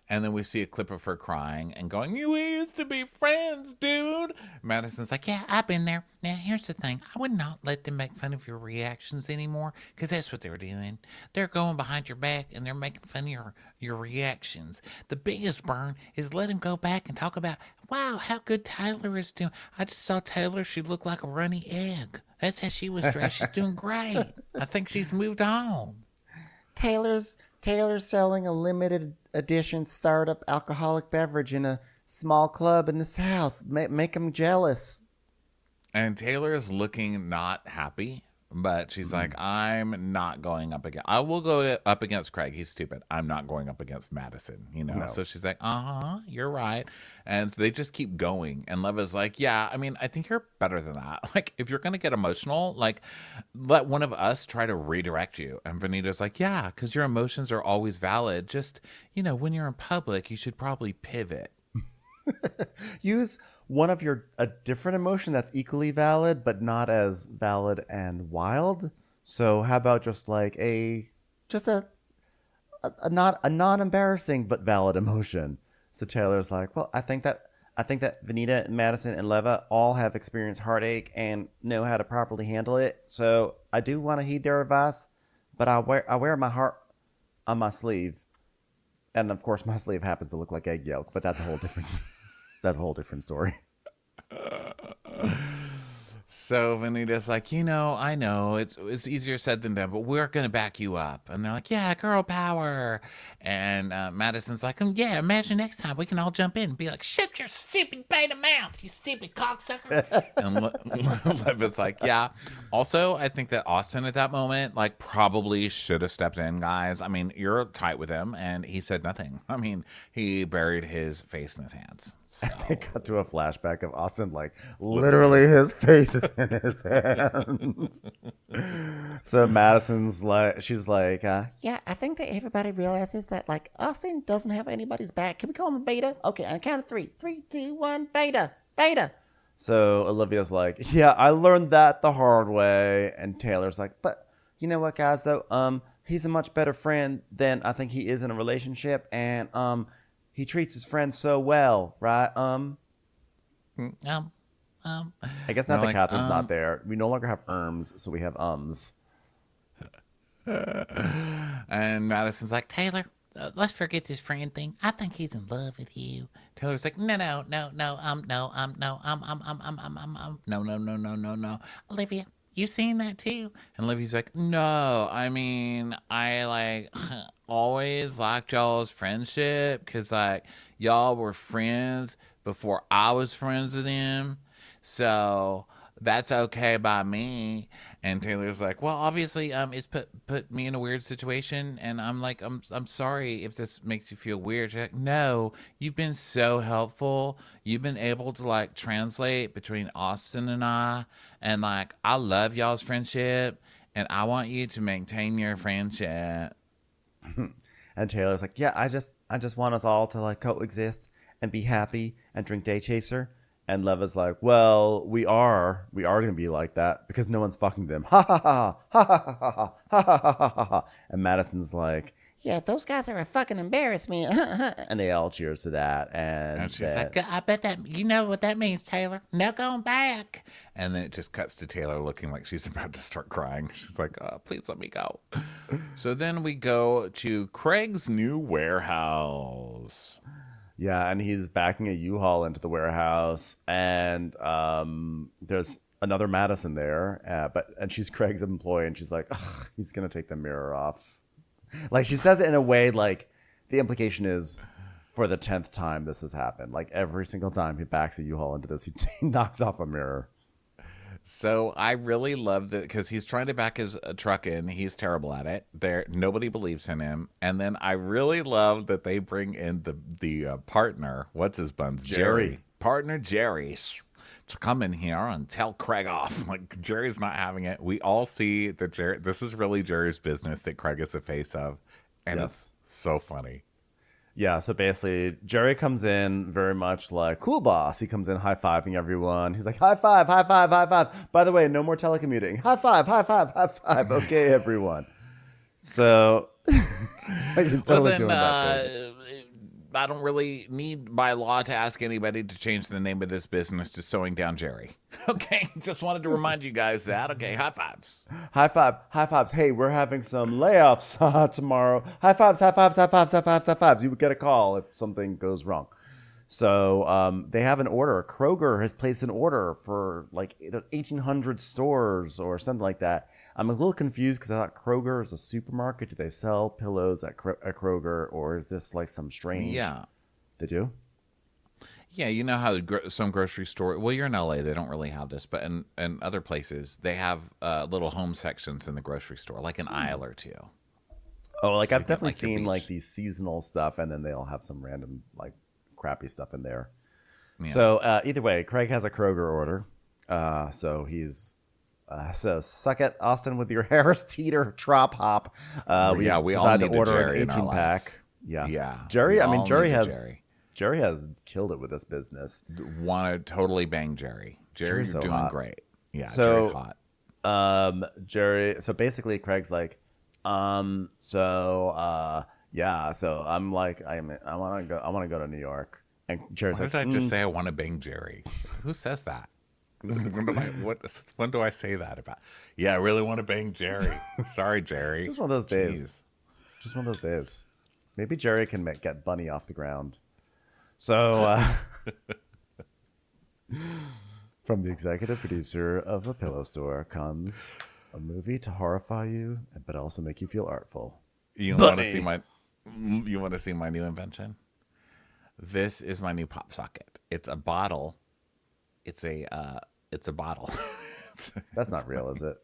And then we see a clip of her crying and going, "You used to be friends, dude." Madison's like, Yeah, I've been there. Now, here's the thing. I would not let them make fun of your reactions anymore, because that's what they're doing. They're going behind your back, and they're making fun of your reactions. The biggest burn is let him go back and talk about, wow, how good Taylor is doing. I just saw Taylor. She looked like a runny egg. That's how she was dressed. She's doing great. I think she's moved on. Taylor's selling a limited edition startup alcoholic beverage in a small club in the South. Make him jealous. and Taylor is looking not happy, but she's like, I'm not going up against. I will go up against Craig. He's stupid. I'm not going up against Madison. No. So she's like, you're right. And so they just keep going. And Leva's like, yeah, I mean, I think you're better than that. Like, if you're gonna get emotional, like, let one of us try to redirect you. And Vanita's like, yeah, because your emotions are always valid. Just, when you're in public, you should probably pivot. Use one of a different emotion that's equally valid, but not as valid and wild. So how about just like a non-embarrassing but valid emotion? So Taylor's like, well, I think that Vanita, Madison, and Leva all have experienced heartache and know how to properly handle it. So I do want to heed their advice, but I wear my heart on my sleeve. And of course, my sleeve happens to look like egg yolk, but that's a whole different story. So Vanita's like, I know it's easier said than done, but we're gonna back you up. And they're like, yeah, girl power. And Madison's like, yeah, imagine next time we can all jump in and be like, shut your stupid beta mouth, you stupid cocksucker. And Leva's like, yeah. Also, I think that Austen at that moment, like, probably should have stepped in, guys. I mean, you're tight with him, and he said nothing. I mean, he buried his face in his hands. So. They cut to a flashback of Austen, like, literally his face is in his hands. So Madison's like, she's like, yeah, I think that everybody realizes that, like, Austen doesn't have anybody's back. Can we call him a beta? Okay, on the count of 3. 3, 2, 1, beta. So Olivia's like, yeah, I learned that the hard way. And Taylor's like, but you know what, guys, though? He's a much better friend than I think he is in a relationship. And, he treats his friends so well, right? I guess now that Catherine's not there, we no longer have erms, so we have ums. And Madison's like, Taylor, let's forget this friend thing. I think he's in love with you. Taylor's like, no. Olivia, you seen that too? And Livy's like, no, I mean, I like always liked y'all's friendship because like y'all were friends before I was friends with him. So that's okay by me. And Taylor's like, well, obviously, it's put me in a weird situation, and I'm like, I'm sorry if this makes you feel weird. She's like, no, you've been so helpful. You've been able to like translate between Austen and I, and like I love y'all's friendship, and I want you to maintain your friendship. And Taylor's like, yeah, I just want us all to like coexist and be happy and drink Day Chaser. And Leva's like, well, we are going to be like that because no one's fucking them. Ha ha ha ha ha ha ha ha ha ha ha. And Madison's like, yeah, those guys are a fucking embarrassment. And they all cheers to that. And she's like, I bet that, you know what that means, Taylor. No going back. And then it just cuts to Taylor looking like she's about to start crying. She's like, please let me go. So then we go to Craig's new warehouse. Yeah, and he's backing a U-Haul into the warehouse, and there's another Madison there, and she's Craig's employee, and she's like, ugh, he's gonna take the mirror off. Like, she says it in a way like the implication is for the 10th time this has happened. Like, every single time he backs a U-Haul into this, he knocks off a mirror. So I really love that because he's trying to back his truck in. He's terrible at it. Nobody believes in him. And then I really love that they bring in the partner. What's his buns? Jerry. Partner Jerry. To come in here and tell Craig off. Like, Jerry's not having it. We all see that this is really Jerry's business that Craig is the face of. And It's so funny. Yeah, so basically, Jerry comes in very much like, cool boss. He comes in high-fiving everyone. He's like, high five, high five, high five. By the way, no more telecommuting. High five, high five, high five. Okay, everyone. So he's Well, totally then, doing that thing. I don't really need by law to ask anybody to change the name of this business to Sewing Down Jerry. Okay, just wanted to remind you guys that. Okay, high fives. High five, high fives. Hey, we're having some layoffs tomorrow. High fives, high fives, high fives, high fives, high fives. You would get a call if something goes wrong. So they have an order. Kroger has placed an order for like 1,800 stores or something like that. I'm a little confused because I thought Kroger is a supermarket. Do they sell pillows at Kroger, or is this like some strange? Yeah. They do? Yeah, you know how some grocery store, well, you're in LA, they don't really have this, but in other places, they have little home sections in the grocery store, like an aisle or two. Oh, like I've definitely like your seen beach. like these seasonal stuff, and then they'll have some random like crappy stuff in there. Yeah. So either way, Craig has a Kroger order. So he's so suck it, Austen, with your Harris Teeter Trop Hop. We all decided need to a order Jerry an in our 18 life. pack. Yeah, Yeah, Jerry. we I mean, all Jerry need a has Jerry has killed it with this business. Want to totally bang Jerry. Jerry, Jerry's you're so doing hot. grewant Yeah, So- Jerry's hot. Jerry. So basically, Craig's like, yeah. So I'm like, I want to go to New York. And Jerry's Why like, did I just say I want to bang Jerry? Who says that? When do I say that about? Yeah, I really want to bang Jerry. Sorry, Jerry. Just one of those days. Jeez. Just one of those days. Maybe Jerry can get Bunny off the ground. So, from the executive producer of A Pillow Store comes a movie to horrify you, but also make you feel artful. You want to see my? You want to see my new invention? This is my new pop socket. It's a bottle. It's a bottle. That's not real, is it?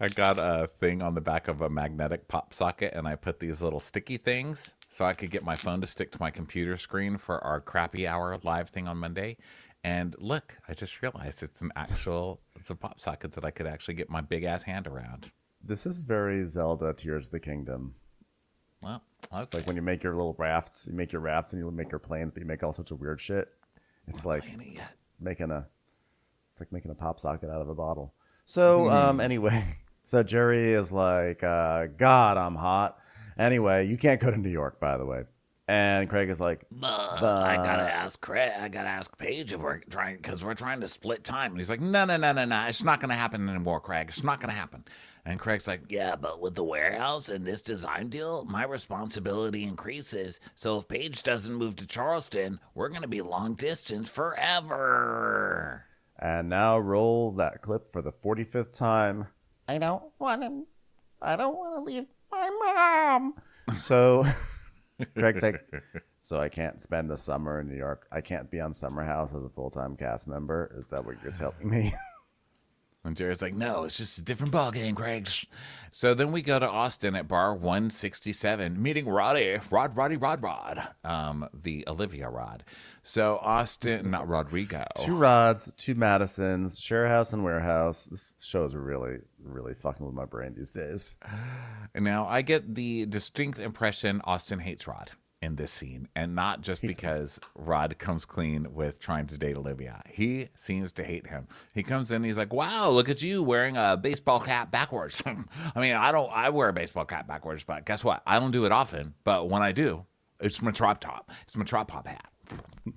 I got a thing on the back of a magnetic pop socket, and I put these little sticky things so I could get my phone to stick to my computer screen for our crappy hour live thing on Monday. And look, I just realized it's a pop socket that I could actually get my big ass hand around. This is very Zelda Tears of the Kingdom. Well, okay. It's like when you make your little rafts, and you make your planes, but you make all sorts of weird shit. It's like making a pop socket out of a bottle. So anyway, so Jerry is like, God, I'm hot. Anyway, you can't go to New York, by the way. And Craig is like, I gotta ask Craig. I gotta ask Paige if we're trying to split time. And he's like, no. It's not going to happen anymore, Craig. It's not going to happen. And Craig's like, Yeah, but with the warehouse and this design deal, my responsibility increases. So if Paige doesn't move to Charleston, we're gonna be long distance forever. and now roll that clip for the 45th time. I don't want to leave my mom. So Craig's like, so I can't spend the summer in New York. I can't be on Summer House as a full-time cast member. Is that what you're telling me? and Jerry's like, no, it's just a different ballgame, Craig. So then we go to Austin at bar 167, meeting Rod, the Olivia Rod. So Austin, not Rodrigo. 2 Rods, 2 Madisons, share house and warehouse. This show is really, really fucking with my brain these days. And now I get the distinct impression Austin hates Rod in this scene, and not just because Rod comes clean with trying to date Olivia. He seems to hate him. He comes in, he's like, wow, look at you wearing a baseball cap backwards. I mean, I wear a baseball cap backwards, but guess what? I don't do it often, but when I do, it's my drop top. It's my drop top hat. You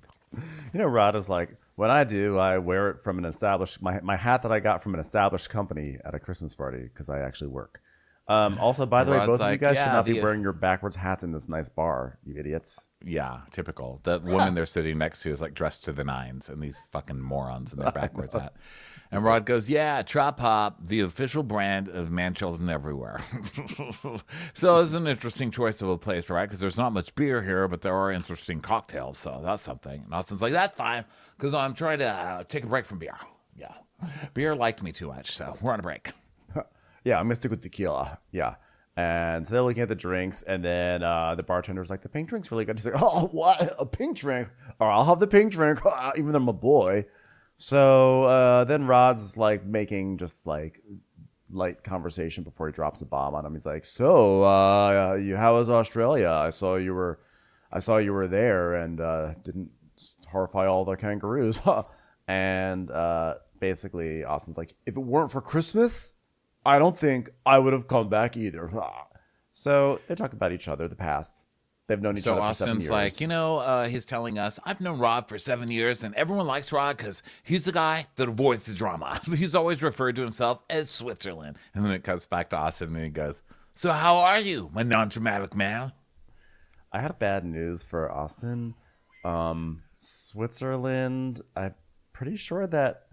know, Rod is like, when I do, I wear it from an established, my hat that I got from an established company at a Christmas party because I actually work. Also, by the way, Rod's both of you like, guys should yeah, not be the- wearing your backwards hats in this nice bar, you idiots. Yeah, typical. The woman they're sitting next to is like dressed to the nines, and these fucking morons in their backwards hat. And Rod goes, yeah, Trop Hop, the official brand of man children everywhere. So it's an interesting choice of a place, right? Because there's not much beer here, but there are interesting cocktails, so that's something. And Austin's like, that's fine, because I'm trying to take a break from beer. Yeah. Beer liked me too much, so we're on a break. Yeah, I'm going to stick with tequila. Yeah. And so they're looking at the drinks, and then the bartender's like, the pink drink's really good. He's like, oh, what? A pink drink? Or I'll have the pink drink, even though I'm a boy. So then Rod's like making just like light conversation before he drops a bomb on him. He's like, so how was Australia? I saw you were there and didn't horrify all the kangaroos. And basically Austin's like, if it weren't for Christmas, I don't think I would have come back either. So they talk about each other, the past. They've known each So other for 7 Austin's years. like, he's telling us, I've known Rod for 7 years, and everyone likes Rod because he's the guy that avoids the drama. He's always referred to himself as Switzerland. And then it comes back to Austin, and he goes, so how are you, my non-dramatic man? I have bad news for Austin. Switzerland, I'm pretty sure that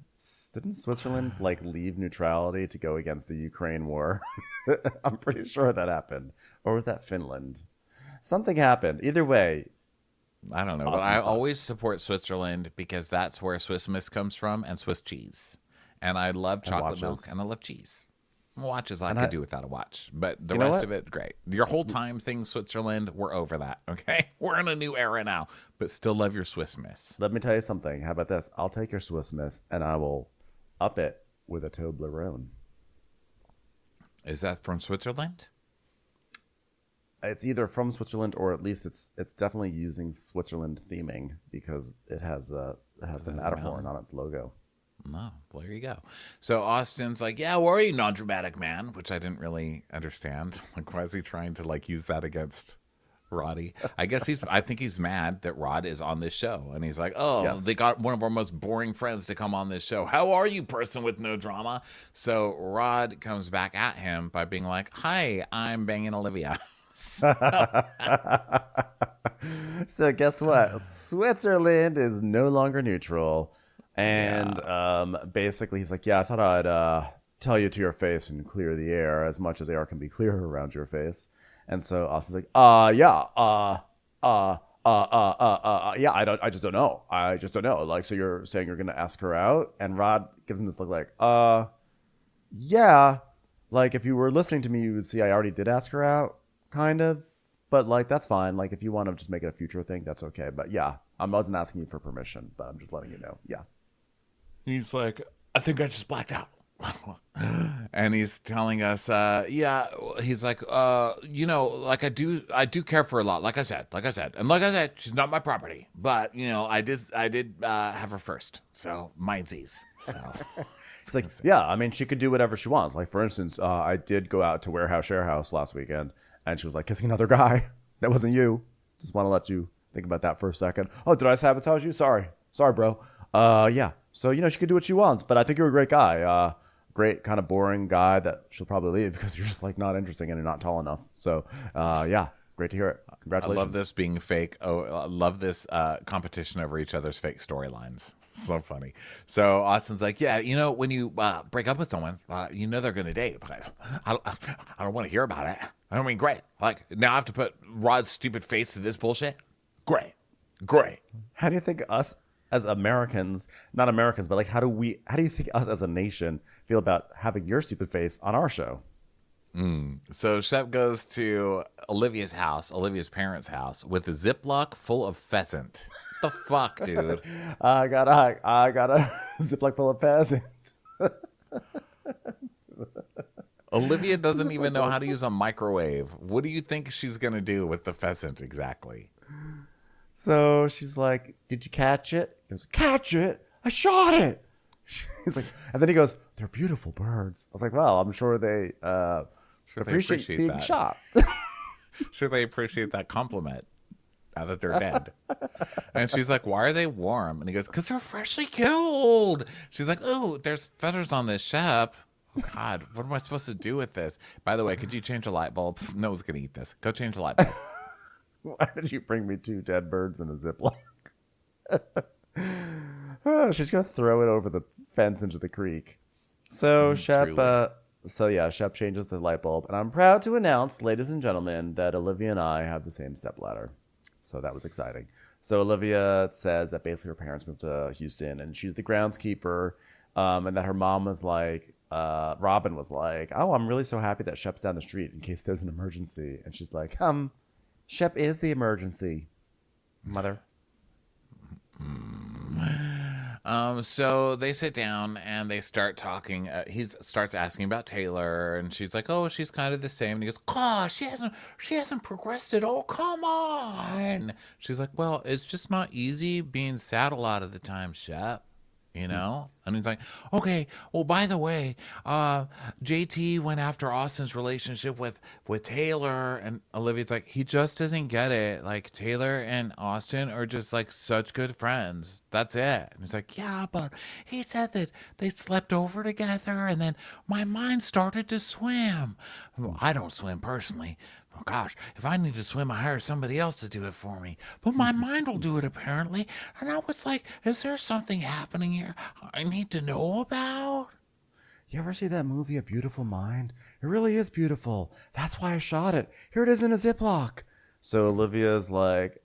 didn't Switzerland like leave neutrality to go against the Ukraine war? I'm pretty sure that happened. Or was that Finland? Something happened. Either way, I don't know, but I always support Switzerland because that's where Swiss Miss comes from and Swiss cheese. And I love chocolate milk and I love cheese. Watches I could do without a watch, but the rest of it, great. Your whole time thing, Switzerland, we're over that, okay? We're in a new era now, but still love your Swiss Miss. Let me tell you something. How about this? I'll take your Swiss Miss and I will up it with a Toblerone. Is that from Switzerland? It's either from Switzerland or at least it's definitely using Switzerland theming because it has the Matterhorn on its logo. No, well, there you go. So Austin's like, yeah, where are you, non-dramatic man? Which I didn't really understand. Like, why is he trying to like use that against Roddy? I guess I think he's mad that Rod is on this show. And he's like, oh, yes. They got one of our most boring friends to come on this show. How are you, person with no drama? So Rod comes back at him by being like, hi, I'm banging Olivia. So guess what? Switzerland is no longer neutral. And basically he's like, yeah, I thought I'd tell you to your face and clear the air as much as air can be clear around your face. And so Austin's like, yeah, I just don't know. I just don't know. Like, so you're saying you're going to ask her out? And Rod gives him this look like, yeah. Like, if you were listening to me, you would see I already did ask her out, kind of. But, like, that's fine. Like, if you want to just make it a future thing, that's okay. But, yeah, I wasn't asking you for permission, but I'm just letting you know. Yeah. He's like, I think I just blacked out. And he's telling us, he's like, like I do care for her a lot. Like I said, she's not my property, but I did have her first. So mindsies. So it's like, yeah, I mean, she could do whatever she wants. Like, for instance, I did go out to Warehouse Share House last weekend and she was like kissing another guy. That wasn't you. Just want to let you think about that for a second. Oh, did I sabotage you? Sorry, bro. Yeah. So, she could do what she wants, but I think you're a great guy. Great kind of boring guy that she'll probably leave because you're just like not interesting and you're not tall enough. So, yeah, great to hear it. Congratulations. I love this being fake. Oh, I love this competition over each other's fake storylines. So funny. So Austin's like, yeah, when you break up with someone, they're going to date, but I don't want to hear about it. I don't mean, great. Like, now I have to put Rod's stupid face to this bullshit? Great. How do you think us as Americans, not Americans, but like, how do you think us as a nation feel about having your stupid face on our show? So Shep goes to Olivia's parents' house with a Ziploc full of pheasant. What the fuck, dude? I got a Ziploc full of pheasant. Olivia doesn't even know how to use a microwave. What do you think she's going to do with the pheasant exactly? So she's like, did you catch it? He goes, catch it? I shot it. He's like, and then he goes, they're beautiful birds. I was like, well, I'm sure they appreciate being that. shot. Sure they appreciate that compliment now that they're dead. And she's like, why are they warm? And he goes, because they're freshly killed. She's like, oh, there's feathers on this Shep. Oh, God, what am I supposed to do with this? By the way, could you change a light bulb? No one's going to eat this. Go change the light bulb. Why did you bring me 2 dead birds in a Ziploc? She's going to throw it over the fence into the creek. So Shep changes the light bulb. And I'm proud to announce, ladies and gentlemen, that Olivia and I have the same stepladder. So that was exciting. So Olivia says that basically her parents moved to Houston and she's the groundskeeper. And that her mom was like, Robin was like, oh, I'm really so happy that Shep's down the street in case there's an emergency. And she's like, Shep is the emergency, mother. So they sit down and they start talking. He starts asking about Taylor, and she's like, "Oh, she's kind of the same." And he goes, "Gosh, she hasn't progressed at all. Come on." She's like, "Well, it's just not easy being sad a lot of the time, Shep." you know? And he's like, okay, well, by the way, JT went after Austin's relationship with Taylor. And Olivia's like, he just doesn't get it. Like, Taylor and Austin are just like such good friends. That's it. And he's like, yeah, but he said that they slept over together and then my mind started to swim. Well, I don't swim personally. Oh, gosh, if I need to swim, I hire somebody else to do it for me. But my mind will do it, apparently. And I was like, is there something happening here I need to know about? You ever see that movie, A Beautiful Mind? It really is beautiful. That's why I shot it. Here it is in a Ziploc. So Olivia's like,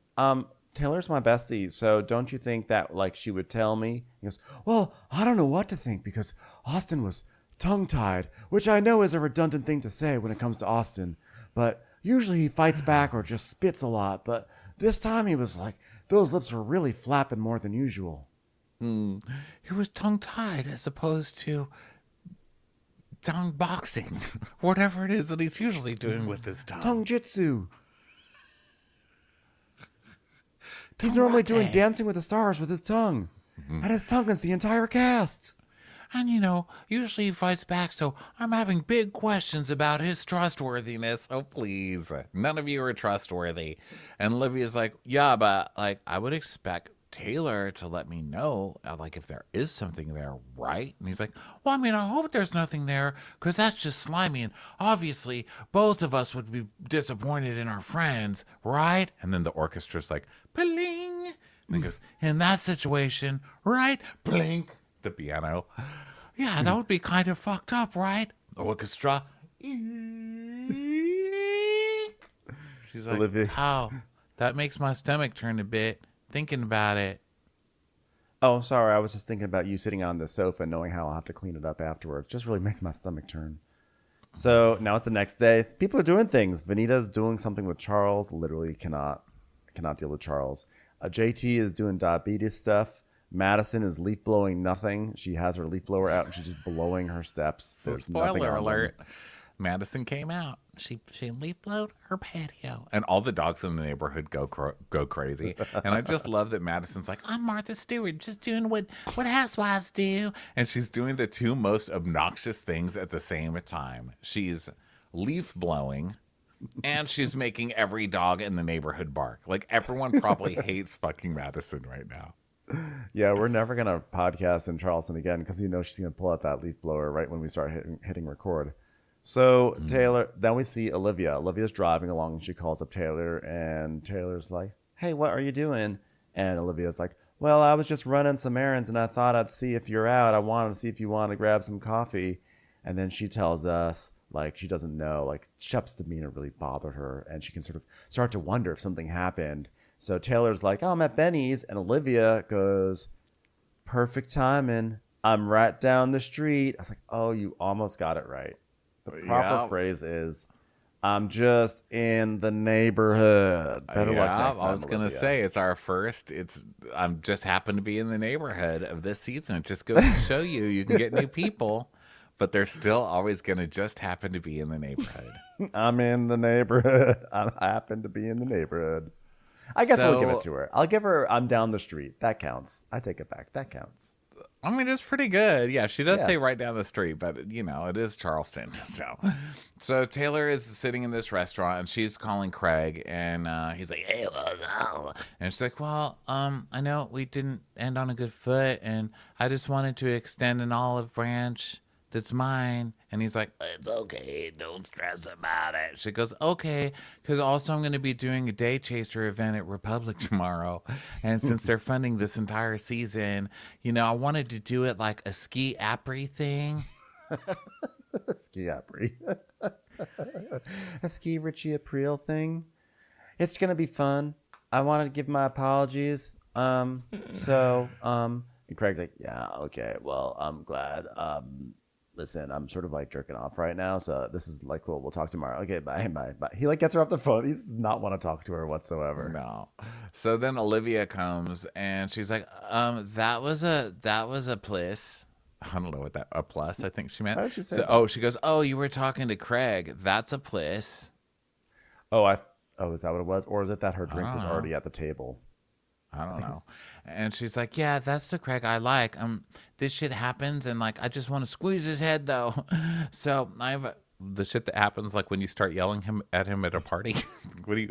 Taylor's my bestie, so don't you think that, like, she would tell me? He goes, well, I don't know what to think because Austin was tongue-tied, which I know is a redundant thing to say when it comes to Austin, but usually he fights back or just spits a lot, but this time he was like, those lips were really flapping more than usual. He was tongue-tied as opposed to tongue boxing, whatever it is that he's usually doing with his tongue. Tongue jitsu. He's normally doing Dancing with the Stars with his tongue. And his tongue is the entire cast. And, you know, usually he fights back, so I'm having big questions about his trustworthiness. Oh, please. None of you are trustworthy. And Olivia's like, yeah, but, like, I would expect Taylor to let me know, like, if there is something there, right? And he's like, well, I mean, I hope there's nothing there, because that's just slimy, and obviously both of us would be disappointed in our friends, right? And then the orchestra's like, bling. And he goes, in that situation, right? Blink. The piano. Yeah, that would be kind of fucked up, right? The orchestra. She's like, Olivia. oh, that makes my stomach turn a bit thinking about it. Oh, sorry. I was just thinking about you sitting on the sofa and knowing how I'll have to clean it up afterwards. Just really makes my stomach turn. So now it's the next day. People are doing things. Vanita's doing something with Charles. Literally cannot deal with Charles. JT is doing diabetes stuff. Madison is leaf blowing nothing. She has her leaf blower out and she's just blowing her steps. There's nothing Spoiler on alert. them. Madison came out. She leaf blowed her patio. And all the dogs in the neighborhood go crazy. And I just love that Madison's like, I'm Martha Stewart, just doing what housewives do. And she's doing the two most obnoxious things at the same time. She's leaf blowing and she's making every dog in the neighborhood bark. Like, everyone probably hates fucking Madison right now. Yeah, we're never going to podcast in Charleston again because she's going to pull out that leaf blower right when we start hitting record. So Taylor, then we see Olivia. Olivia's driving along and she calls up Taylor and Taylor's like, hey, what are you doing? And Olivia's like, well, I was just running some errands and I thought I'd see if you're out. I wanted to see if you want to grab some coffee. And then she tells us, like, she doesn't know, like, Shep's demeanor really bothered her and she can sort of start to wonder if something happened. So Taylor's like, oh, I'm at Benny's. And Olivia goes, perfect timing. I'm right down the street. I was like, oh, you almost got it right. The proper phrase is, I'm just in the neighborhood. Better luck next time, I was going to say, I'm just happen to be in the neighborhood of this season. It just goes to show you can get new people, but they're still always going to just happen to be in the neighborhood. I'm in the neighborhood. I happen to be in the neighborhood. I guess I'll give it to her. I'll give her, I'm down the street. That counts. I take it back. That counts. I mean, it's pretty good. Yeah, she does say right down the street, but, it is Charleston. So Taylor is sitting in this restaurant, and she's calling Craig, and he's like, hey, and she's like, well, I know we didn't end on a good foot, and I just wanted to extend an olive branch that's mine. And he's like, it's okay, don't stress about it. She goes, okay, because also I'm going to be doing a day chaser event at Republic tomorrow. And since they're funding this entire season, I wanted to do it like a ski après thing. Ski après. A ski Richie April thing. It's going to be fun. I wanted to give my apologies. And Craig's like, yeah, okay, well, I'm glad. Listen, I'm sort of like jerking off right now, so this is like cool. We'll talk tomorrow. Okay, bye. He like gets her off the phone. He does not want to talk to her whatsoever. No. So then Olivia comes and she's like, that was a plus. I don't know what a plus I think she meant. How did she say that? She goes, oh, you were talking to Craig. That's a plus. Oh, is that what it was? Or is it that her drink was already at the table? I don't know. And she's like, yeah, that's the Craig I like. This shit happens, and like, I just want to squeeze his head though. So I've the shit that happens like when you start yelling at him at a party. What do you?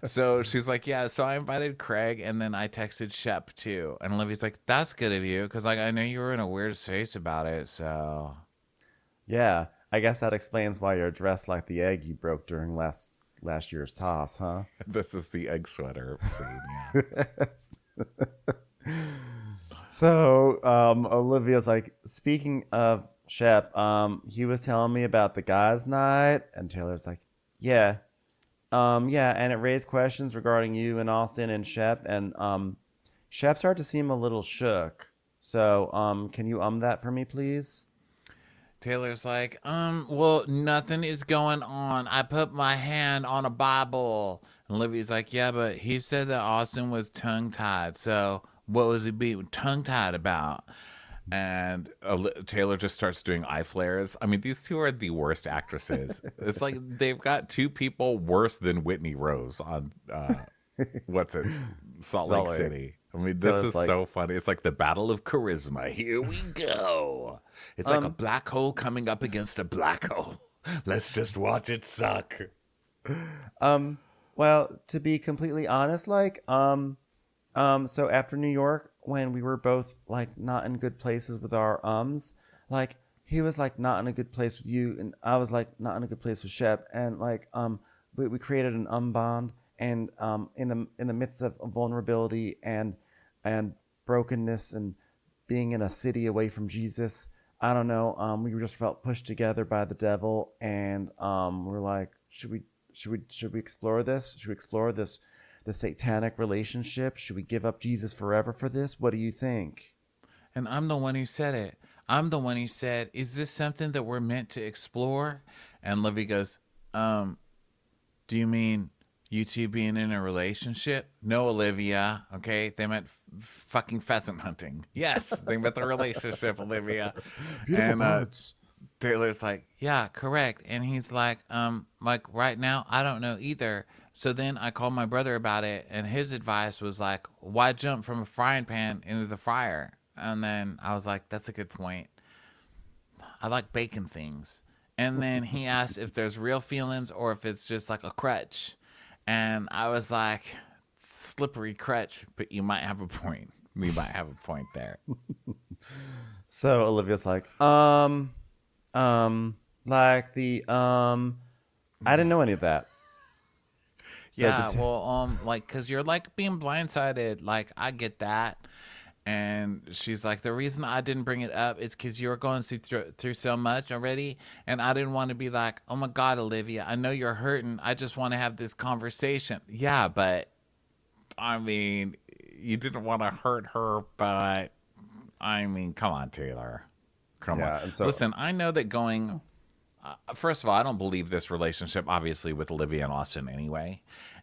So she's like, yeah. So I invited Craig, and then I texted Shep too. And Olivia's like, that's good of you, because like I know you were in a weird space about it. So Yeah, I guess that explains why you're dressed like the egg you broke during last year's toss, huh? this is the egg sweater scene. Yeah. So Olivia's like, speaking of Shep, he was telling me about the guys' night, and Taylor's like, yeah, yeah, and it raised questions regarding you and Austen and Shep, and Shep started to seem a little shook. So can you that for me, please? Taylor's like, well, nothing is going on. I put my hand on a Bible. And Olivia's like, yeah, but he said that Austen was tongue-tied. So what was he being tongue-tied about? And Taylor just starts doing eye flares. I mean, these two are the worst actresses. It's like they've got two people worse than Whitney Rose on, Salt Lake City. I mean, this is like, so funny. It's like the battle of charisma. Here we go. It's like a black hole coming up against a black hole. Let's just watch it suck. Well, to be completely honest, like, so after New York, when we were both like not in good places with our like he was like not in a good place with you, and I was like not in a good place with Shep, and like we created an bond, and in the midst of vulnerability and brokenness and being in a city away from Jesus, I don't know, we just felt pushed together by the devil, and we're like, should we explore this? Should we explore the satanic relationship? Should we give up Jesus forever for this? What do you think? And I'm the one who said it. I'm the one who said, is this something that we're meant to explore? And Livy goes, do you mean you two being in a relationship? No, Olivia. Okay, they meant fucking pheasant hunting. Yes, they meant the relationship, Olivia. Beautiful birds. Taylor's like, yeah, correct. And he's like right now, I don't know either. So then I called my brother about it, and his advice was like, why jump from a frying pan into the fryer? And then I was like, that's a good point. I like baking things. And then he asked if there's real feelings or if it's just like a crutch. And I was like, slippery crutch, but you might have a point. You might have a point there. So Olivia's like, like the, I didn't know any of that. So yeah, well, like, cause you're like being blindsided. Like, I get that. And she's like, the reason I didn't bring it up is because you're going through so much already. And I didn't want to be like, oh my God, Olivia, I know you're hurting. I just want to have this conversation. Yeah, but I mean, you didn't want to hurt her, but I mean, come on, Taylor. Come on. So, listen, I know that going, first of all, I don't believe this relationship, obviously, with Olivia and Austen anyway.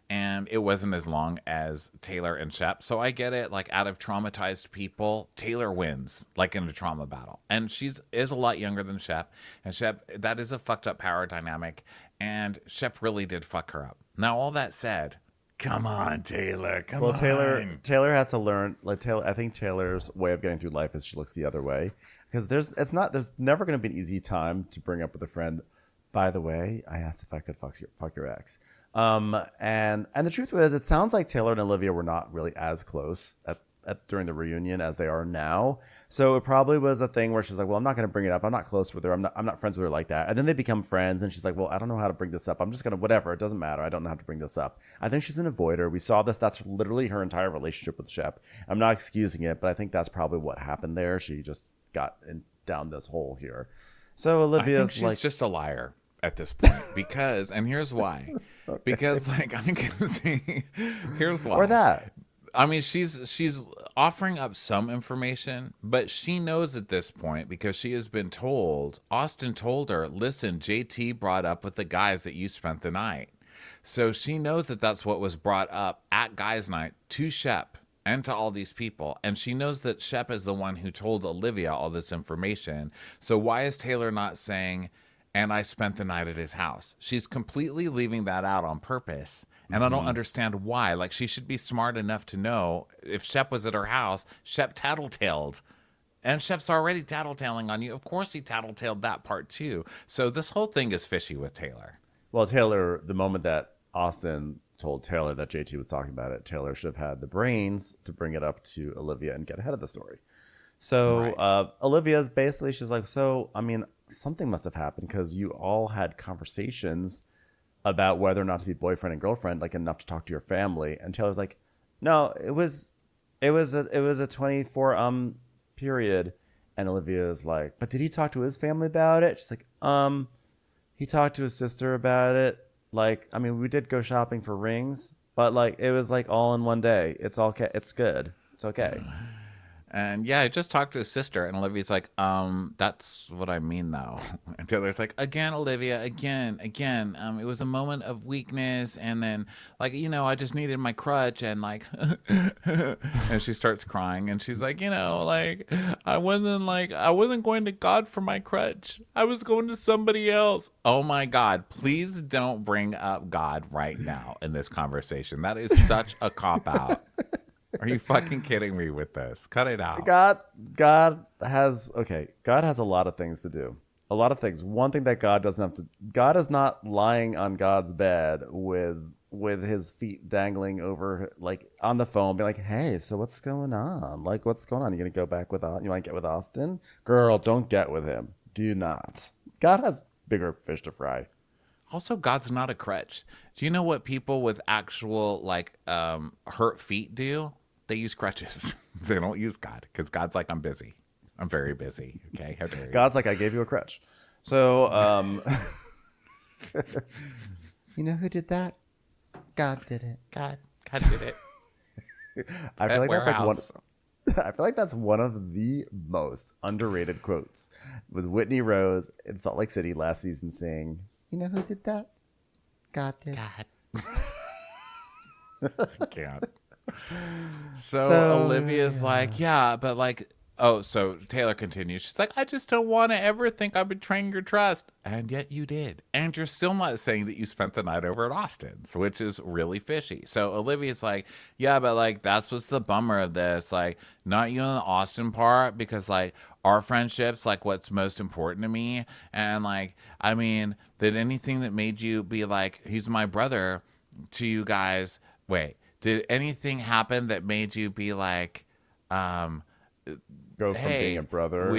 And it wasn't as long as Taylor and Shep. So I get it. Like, out of traumatized people, Taylor wins, like in a trauma battle. And is a lot younger than Shep. And Shep, that is a fucked up power dynamic. And Shep really did fuck her up. Now, all that said, come on, Taylor. Come on. Well, Taylor has to learn. Like, I think Taylor's way of getting through life is she looks the other way. Because there's never going to be an easy time to bring up with a friend. By the way, I asked if I could fuck your ex. And the truth was, it sounds like Taylor and Olivia were not really as close during the reunion as they are now. So it probably was a thing where she's like, well, I'm not going to bring it up. I'm not close with her. I'm not friends with her like that. And then they become friends, and she's like, well, I don't know how to bring this up. I'm just going to, whatever. It doesn't matter. I don't know how to bring this up. I think she's an avoider. We saw this. That's literally her entire relationship with Shep. I'm not excusing it, but I think that's probably what happened there. She just got down this hole here. So Olivia's, I think she's just a liar at this point, because, and here's why. Okay. Because, like, I'm gonna say, here's why. Or that. I mean, she's offering up some information, but she knows at this point, because she has been told, Austen told her, listen, JT brought up with the guys that you spent the night. So she knows that that's what was brought up at guys' night to Shep and to all these people. And she knows that Shep is the one who told Olivia all this information. So why is Taylor not saying, and I spent the night at his house. She's completely leaving that out on purpose. And I don't understand why. Like, she should be smart enough to know if Shep was at her house, Shep tattletaled. And Shep's already tattletaling on you. Of course he tattletaled that part too. So this whole thing is fishy with Taylor. Well, Taylor, the moment that Austen told Taylor that JT was talking about it, Taylor should have had the brains to bring it up to Olivia and get ahead of the story. So Olivia's basically, she's like, so, I mean, something must have happened because you all had conversations about whether or not to be boyfriend and girlfriend, like enough to talk to your family. And Taylor's like, no, it was a 24 period. And Olivia's like, but did he talk to his family about it? She's like, he talked to his sister about it. Like, I mean, we did go shopping for rings, but like it was like all in one day. It's okay. It's good. It's okay. And yeah, I just talked to his sister, and Olivia's like, that's what I mean, though. And Taylor's like, again, Olivia, again. It was a moment of weakness, and then, like, I just needed my crutch, and like, and she starts crying, and she's like, like, I wasn't going to God for my crutch. I was going to somebody else. Oh my God, please don't bring up God right now in this conversation. That is such a cop-out. Are you fucking kidding me with this? Cut it out. God has a lot of things to do. A lot of things. One thing that God doesn't have to. God is not lying on God's bed with his feet dangling over, like on the phone, being like, "Hey, so what's going on? Like, what's going on? You gonna go back with? You want to get with Austen? Girl, don't get with him. Do not. God has bigger fish to fry." Also, God's not a crutch. Do you know what people with actual like hurt feet do? They use crutches. They don't use God because God's like, I'm busy. I'm very busy. Okay, how dare you? God's like, I gave you a crutch. So, you know who did that? God did it. God did it. I feel like warehouse. I feel like that's one of the most underrated quotes. With Whitney Rose in Salt Lake City last season saying, "You know who did that? God did." God. I can't. So Olivia's like, yeah, but like, so Taylor continues. She's like, I just don't want to ever think I'm betraying your trust. And yet you did. And you're still not saying that you spent the night over at Austin's, which is really fishy. So Olivia's like, yeah, but like, that's what's the bummer of this. Like, not you in the Austin part, because like, our friendship's like what's most important to me. And like, I mean, did anything that made you be like, he's my brother to you guys? Wait. Did anything happen that made you be like, Go from hey, being a brother.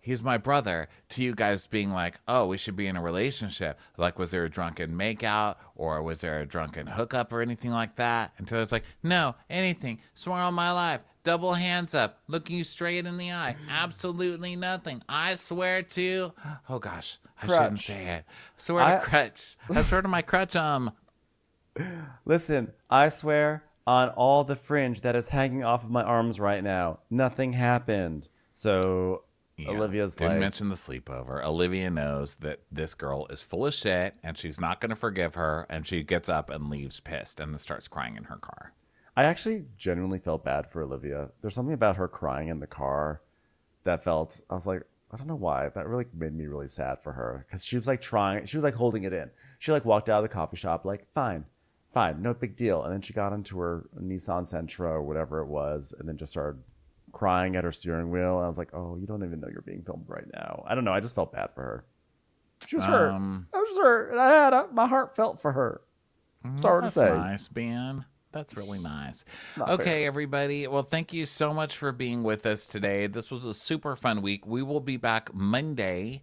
he's my brother, to you guys being like, oh, we should be in a relationship? Like, was there a drunken makeout or was there a drunken hookup or anything like that? And Taylor's like, no, anything. Swear on my life. Double hands up, looking you straight in the eye. Absolutely nothing. I swear to, oh gosh, I shouldn't say it. Swear to crutch. I swear to my crutch, Listen, I swear on all the fringe that is hanging off of my arms right now, nothing happened. So yeah, Olivia's didn't like, mention the sleepover. Olivia knows that this girl is full of shit and she's not going to forgive her. And she gets up and leaves pissed and then starts crying in her car. I actually genuinely felt bad for Olivia. There's something about her crying in the car that felt, I was like, I don't know why. That really made me really sad for her because she was like trying, she was like holding it in. She like walked out of the coffee shop like, fine, no big deal. And then she got into her Nissan Sentra or whatever it was and then just started crying at her steering wheel. And I was like, oh, you don't even know you're being filmed right now. I don't know. I just felt bad for her. She was hurt. I was hurt. And my heart felt for her. Sorry to say. Nice, Ben. That's really nice. Okay, fair. Everybody. Well, thank you so much for being with us today. This was a super fun week. We will be back Monday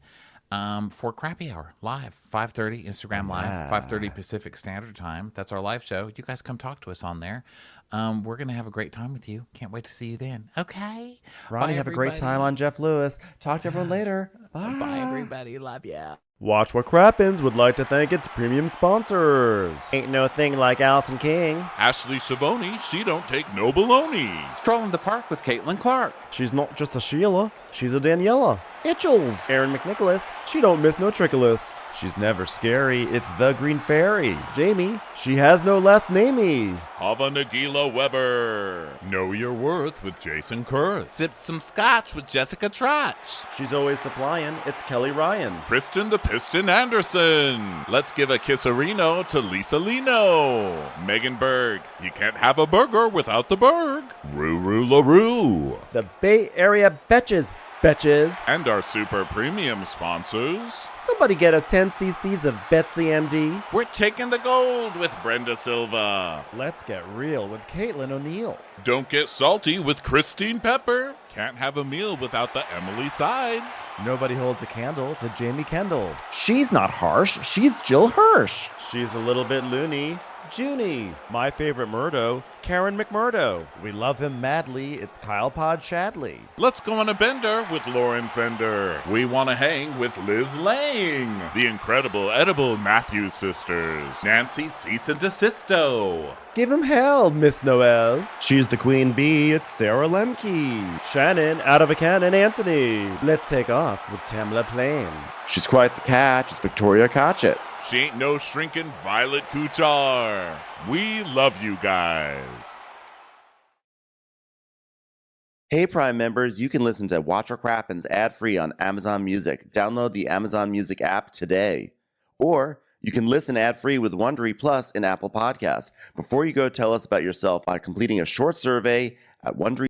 for Crappy Hour live, 5:30 Instagram Live, 5:30 Pacific Standard Time. That's our live show. You guys come talk to us on there. We're going to have a great time with you. Can't wait to see you then. Okay. Ronnie, have a great time on Jeff Lewis. Talk to everyone later. Bye. Bye, everybody. Love ya. Watch What Crappens would like to thank its premium sponsors. Ain't no thing like Allison King. Ashley Savoni, she don't take no baloney. Stroll in the park with Caitlin Clark. She's not just a Sheila, she's a Daniela. Itchels. Aaron McNicholas, she don't miss no trickolas. She's never scary, it's the Green Fairy. Jamie, she has no last namey. Hava Nagila Weber. Know your worth with Jason Kurth. Sip some scotch with Jessica Trotch. She's always supplying, it's Kelly Ryan. Kristen the Piston Anderson. Let's give a kisserino to Lisa Lino. Megan Berg. You can't have a burger without the Berg. Ruru LaRue. The Bay Area Betches. Betches. And our super premium sponsors. Somebody get us 10 cc's of Betsy MD. We're taking the gold with Brenda Silva. Let's get real with Caitlin O'Neill. Don't get salty with Christine Pepper. Can't have a meal without the Emily Sides. Nobody holds a candle to Jamie Kendall. She's not harsh, she's Jill Hirsch. She's a little bit loony. Junie. My favorite Murdo, Karen McMurdo. We love him madly, it's Kyle Pod Shadley. Let's go on a bender with Lauren Fender. We want to hang with Liz Lang. The incredible edible Matthews sisters. Nancy Cease and Desisto. Give him hell, Miss Noel. She's the queen bee, it's Sarah Lemke. Shannon, out of a cannon, Anthony. Let's take off with Tamla Plain. She's quite the catch, it's Victoria Cotchett. She ain't no shrinking Violet Kuchar. We love you guys. Hey Prime members, you can listen to Watch What Crappens ad-free on Amazon Music. Download the Amazon Music app today. Or you can listen ad-free with Wondery Plus in Apple Podcasts. Before you go, tell us about yourself by completing a short survey at Wondery.